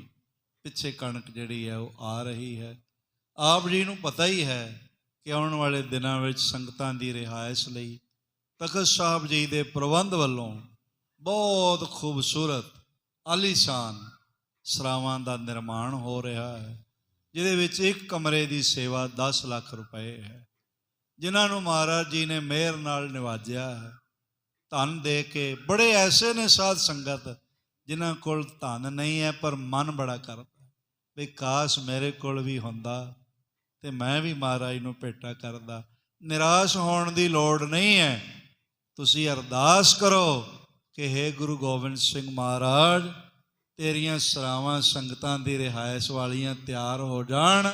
ਪਿੱਛੇ ਕਣਕ ਜਿਹੜੀ ਹੈ ਉਹ ਆ ਰਹੀ ਹੈ। ਆਪ ਜੀ ਨੂੰ ਪਤਾ ਹੀ ਹੈ ਕਿ ਆਉਣ ਵਾਲੇ ਦਿਨਾਂ ਵਿੱਚ ਸੰਗਤਾਂ ਦੀ ਰਿਹਾਇਸ਼ ਲਈ ਤਖਤ ਸਾਹਿਬ ਜੀ ਦੇ ਪ੍ਰਬੰਧ ਵੱਲੋਂ ਬਹੁਤ ਖੂਬਸੂਰਤ ਆਲੀਸ਼ਾਨ ਸਰਾਵਾਂ ਦਾ ਨਿਰਮਾਣ ਹੋ ਰਿਹਾ ਹੈ, ਜਿਹਦੇ ਵਿੱਚ ਇੱਕ ਕਮਰੇ ਦੀ ਸੇਵਾ 10 ਲੱਖ ਰੁਪਏ ਹੈ। ਜਿਨ੍ਹਾਂ ਨੂੰ ਮਹਾਰਾਜ ਜੀ ਨੇ ਮਿਹਰ ਨਾਲ ਨਿਵਾਜਿਆ ਹੈ ਧਨ ਦੇ ਕੇ। ਬੜੇ ਐਸੇ ਨੇ ਸਾਧ ਸੰਗਤ ਜਿਨ੍ਹਾਂ ਕੋਲ ਧਨ ਨਹੀਂ ਹੈ ਪਰ ਮਨ ਬੜਾ ਕਰਦਾ ਵੀ ਕਾਸ਼ ਮੇਰੇ ਕੋਲ ਵੀ ਹੁੰਦਾ ਤੇ ਮੈਂ ਵੀ ਮਹਾਰਾਜ ਨੂੰ ਭੇਟਾ ਕਰਦਾ। ਨਿਰਾਸ਼ ਹੋਣ ਦੀ ਲੋੜ ਨਹੀਂ ਹੈ, ਤੁਸੀਂ ਅਰਦਾਸ ਕਰੋ ਕਿ ਹੇ ਗੁਰੂ ਗੋਬਿੰਦ ਸਿੰਘ ਮਹਾਰਾਜ, ਤੇਰੀਆਂ ਸਰਾਵਾਂ ਸੰਗਤਾਂ ਦੀ ਰਿਹਾਇਸ਼ ਵਾਲੀਆਂ ਤਿਆਰ ਹੋ ਜਾਣ।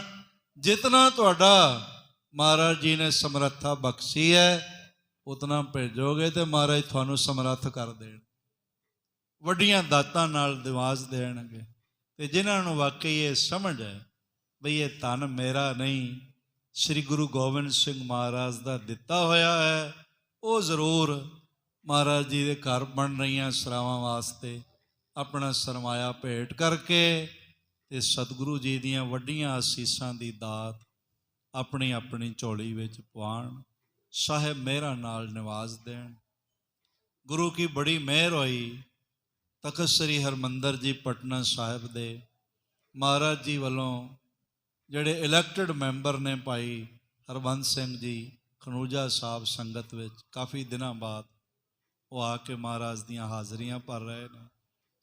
ਜਿਤਨਾ ਤੁਹਾਡਾ ਮਹਾਰਾਜ ਜੀ ਨੇ ਸਮਰੱਥਾ ਬਖਸ਼ੀ ਹੈ ਉਤਨਾ ਭੇਜੋਗੇ ਤੇ ਮਹਾਰਾਜ ਤੁਹਾਨੂੰ ਸਮਰੱਥ ਕਰ ਦੇਣ, ਵੱਡੀਆਂ ਦਾਤਾਂ ਨਾਲ ਨਿਵਾਜ ਦੇਣਗੇ। ਤੇ ਜਿਨ੍ਹਾਂ ਨੂੰ ਵਾਕਈ ਇਹ ਸਮਝ ਹੈ ਬਈ ਇਹ ਧਨ ਮੇਰਾ ਨਹੀਂ, ਸ੍ਰੀ ਗੁਰੂ ਗੋਬਿੰਦ ਸਿੰਘ ਮਹਾਰਾਜ ਦਾ ਦਿੱਤਾ ਹੋਇਆ ਹੈ, ਉਹ ਜ਼ਰੂਰ ਮਹਾਰਾਜ ਜੀ ਦੇ ਘਰ ਬਣ ਰਹੀਆਂ ਸਰਾਵਾਂ ਵਾਸਤੇ ਆਪਣਾ ਸਰਮਾਇਆ ਭੇਟ ਕਰਕੇ ਤੇ ਸਤਿਗੁਰੂ ਜੀ ਦੀਆਂ ਵੱਡੀਆਂ ਅਸੀਸਾਂ ਦੀ ਦਾਤ ਆਪਣੀ ਆਪਣੀ ਝੋਲੀ ਵਿੱਚ ਪਵਾਉਣ, ਸਾਹਿਬ ਮਿਹਰਾਂ ਨਾਲ ਨਿਵਾਜ ਦੇਣ। ਗੁਰੂ ਕੀ ਬੜੀ ਮਿਹਰ ਹੋਈ, ਤਖਤ ਸ੍ਰੀ ਹਰਿਮੰਦਰ ਜੀ ਪਟਨਾ ਸਾਹਿਬ ਦੇ ਮਹਾਰਾਜ ਜੀ ਵੱਲੋਂ ਜਿਹੜੇ ਇਲੈਕਟਡ ਮੈਂਬਰ ਨੇ ਭਾਈ ਹਰਬੰਸ ਸਿੰਘ ਜੀ ਖਨੂਜਾ ਸਾਹਿਬ ਸੰਗਤ ਵਿੱਚ ਕਾਫੀ ਦਿਨਾਂ ਬਾਅਦ ਉਹ ਆ ਕੇ ਮਹਾਰਾਜ ਦੀਆਂ ਹਾਜ਼ਰੀਆਂ ਭਰ ਰਹੇ ਨੇ।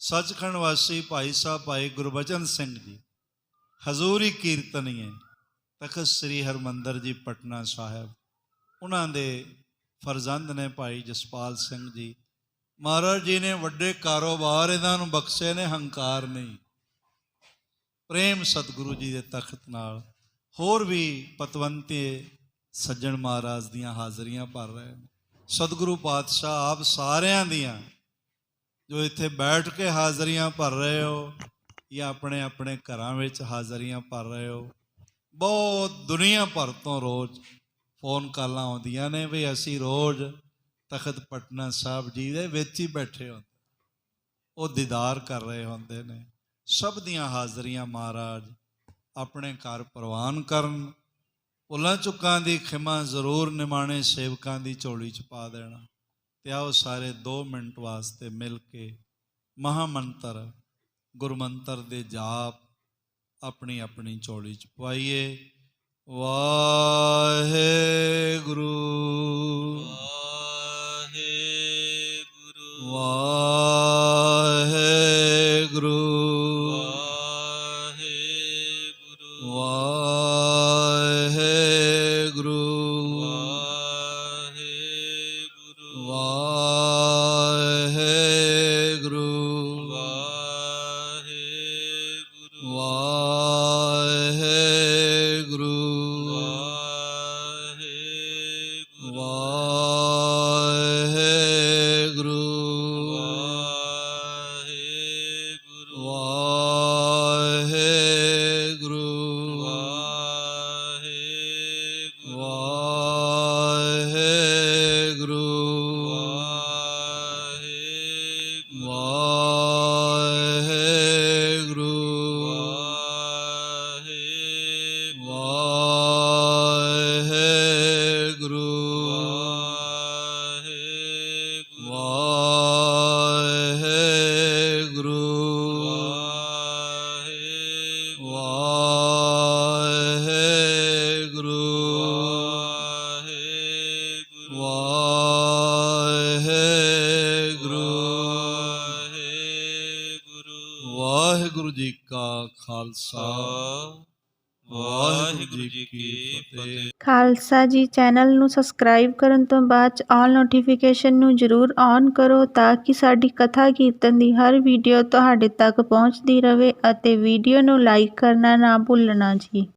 ਸੱਚਖੰਡ ਵਾਸੀ ਭਾਈ ਸਾਹਿਬ ਭਾਈ ਗੁਰਬਚਨ ਸਿੰਘ ਜੀ ਹਜ਼ੂਰੀ ਕੀਰਤਨੀਏ ਤਖਤ ਸ੍ਰੀ ਹਰਿਮੰਦਰ ਜੀ ਪਟਨਾ ਸਾਹਿਬ, ਉਹਨਾਂ ਦੇ ਫਰਜ਼ੰਦ ਨੇ ਭਾਈ ਜਸਪਾਲ ਸਿੰਘ ਜੀ। ਮਹਾਰਾਜ ਜੀ ਨੇ ਵੱਡੇ ਕਾਰੋਬਾਰ ਇਹਨਾਂ ਨੂੰ ਬਖਸ਼ੇ ਨੇ, ਹੰਕਾਰ ਨਹੀਂ। ਪ੍ਰੇਮ ਸਤਿਗੁਰੂ ਜੀ ਦੇ ਤਖਤ ਨਾਲ ਹੋਰ ਵੀ ਪਤਵੰਤੇ ਸੱਜਣ ਮਹਾਰਾਜ ਦੀਆਂ ਹਾਜ਼ਰੀਆਂ ਭਰ ਰਹੇ ਨੇ। ਸਤਿਗੁਰੂ ਪਾਤਸ਼ਾਹ ਆਪ ਸਾਰਿਆਂ ਦੀਆਂ ਜੋ ਇੱਥੇ ਬੈਠ ਕੇ ਹਾਜ਼ਰੀਆਂ ਭਰ ਰਹੇ ਹੋ ਜਾਂ ਆਪਣੇ ਆਪਣੇ ਘਰਾਂ ਵਿੱਚ ਹਾਜ਼ਰੀਆਂ ਭਰ ਰਹੇ ਹੋ, ਬਹੁਤ ਦੁਨੀਆ ਭਰ ਤੋਂ ਰੋਜ਼ ਫੋਨ ਕਾਲਾਂ ਆਉਂਦੀਆਂ ਨੇ ਵੀ ਅਸੀਂ ਰੋਜ਼ ਤਖਤ ਪਟਨਾ ਸਾਹਿਬ ਜੀ ਦੇ ਵਿੱਚ ਹੀ ਬੈਠੇ ਹੁੰਦੇ, ਉਹ ਦੀਦਾਰ ਕਰ ਰਹੇ ਹੁੰਦੇ ਨੇ। ਸਭ ਦੀਆਂ ਹਾਜ਼ਰੀਆਂ ਮਹਾਰਾਜ ਆਪਣੇ ਘਰ ਪ੍ਰਵਾਨ ਕਰਨ। ਭੁੱਲਾਂ ਚੁੱਕਾਂ ਦੀ ਖਿਮਾ ਜ਼ਰੂਰ ਨਿਮਾਣੇ ਸੇਵਕਾਂ ਦੀ ਝੋਲੀ 'ਚ ਪਾ ਦੇਣਾ। ਤੇ ਆਓ ਸਾਰੇ 2 ਮਿੰਟ ਵਾਸਤੇ ਮਿਲ ਕੇ ਮਹਾਮੰਤਰ ਗੁਰਮੰਤਰ ਦੇ ਜਾਪ ਆਪਣੀ ਆਪਣੀ ਝੋਲੀ 'ਚ ਪਾਈਏ। ਵਾਹਿਗੁਰੂ ਵਾਹਿਗੁਰੂ ਵਾਹਿਗੁਰੂ ਵਾਹਿਗੁਰੂ ਵਾਹਿਗੁਰੂ ਵਾਹਿਗੁਰੂ ਵਾਹਿਗੁਰੂ ਵਾਹਿਗੁਰੂ ਵਾਹਿਗੁਰੂ ਵਾਹਿਗੁਰੂ ਵਾਹਿਗੁਰੂ ਵਾਹਿਗੁਰੂ ਵਾਹਿਗੁਰੂ ਵਾਹਿਗੁਰੂ ਵਾਹਿਗੁਰੂ ਵਾਹਿਗੁਰੂ ਵਾਹਿਗੁਰੂ ਵਾਹਿਗੁਰੂ ਜੀ ਕਾ ਖਾਲਸਾ ਵਾਹਿਗੁਰੂ ਜੀ ਕੀ ਫਤਿਹ। ਖਾਲਸਾ ਜੀ ਚੈਨਲ ਨੂੰ ਸਬਸਕ੍ਰਾਈਬ ਕਰਨ ਤੋਂ ਬਾਅਦ 'ਚ ਆਲ ਨੋਟੀਫਿਕੇਸ਼ਨ ਨੂੰ ਜ਼ਰੂਰ ਔਨ ਕਰੋ ਤਾਂ ਕਿ ਸਾਡੀ ਕਥਾ ਕੀਰਤਨ ਦੀ ਹਰ ਵੀਡੀਓ ਤੁਹਾਡੇ ਤੱਕ ਪਹੁੰਚਦੀ ਰਹੇ ਅਤੇ ਵੀਡੀਓ ਨੂੰ ਲਾਈਕ ਕਰਨਾ ਨਾ ਭੁੱਲਣਾ ਜੀ।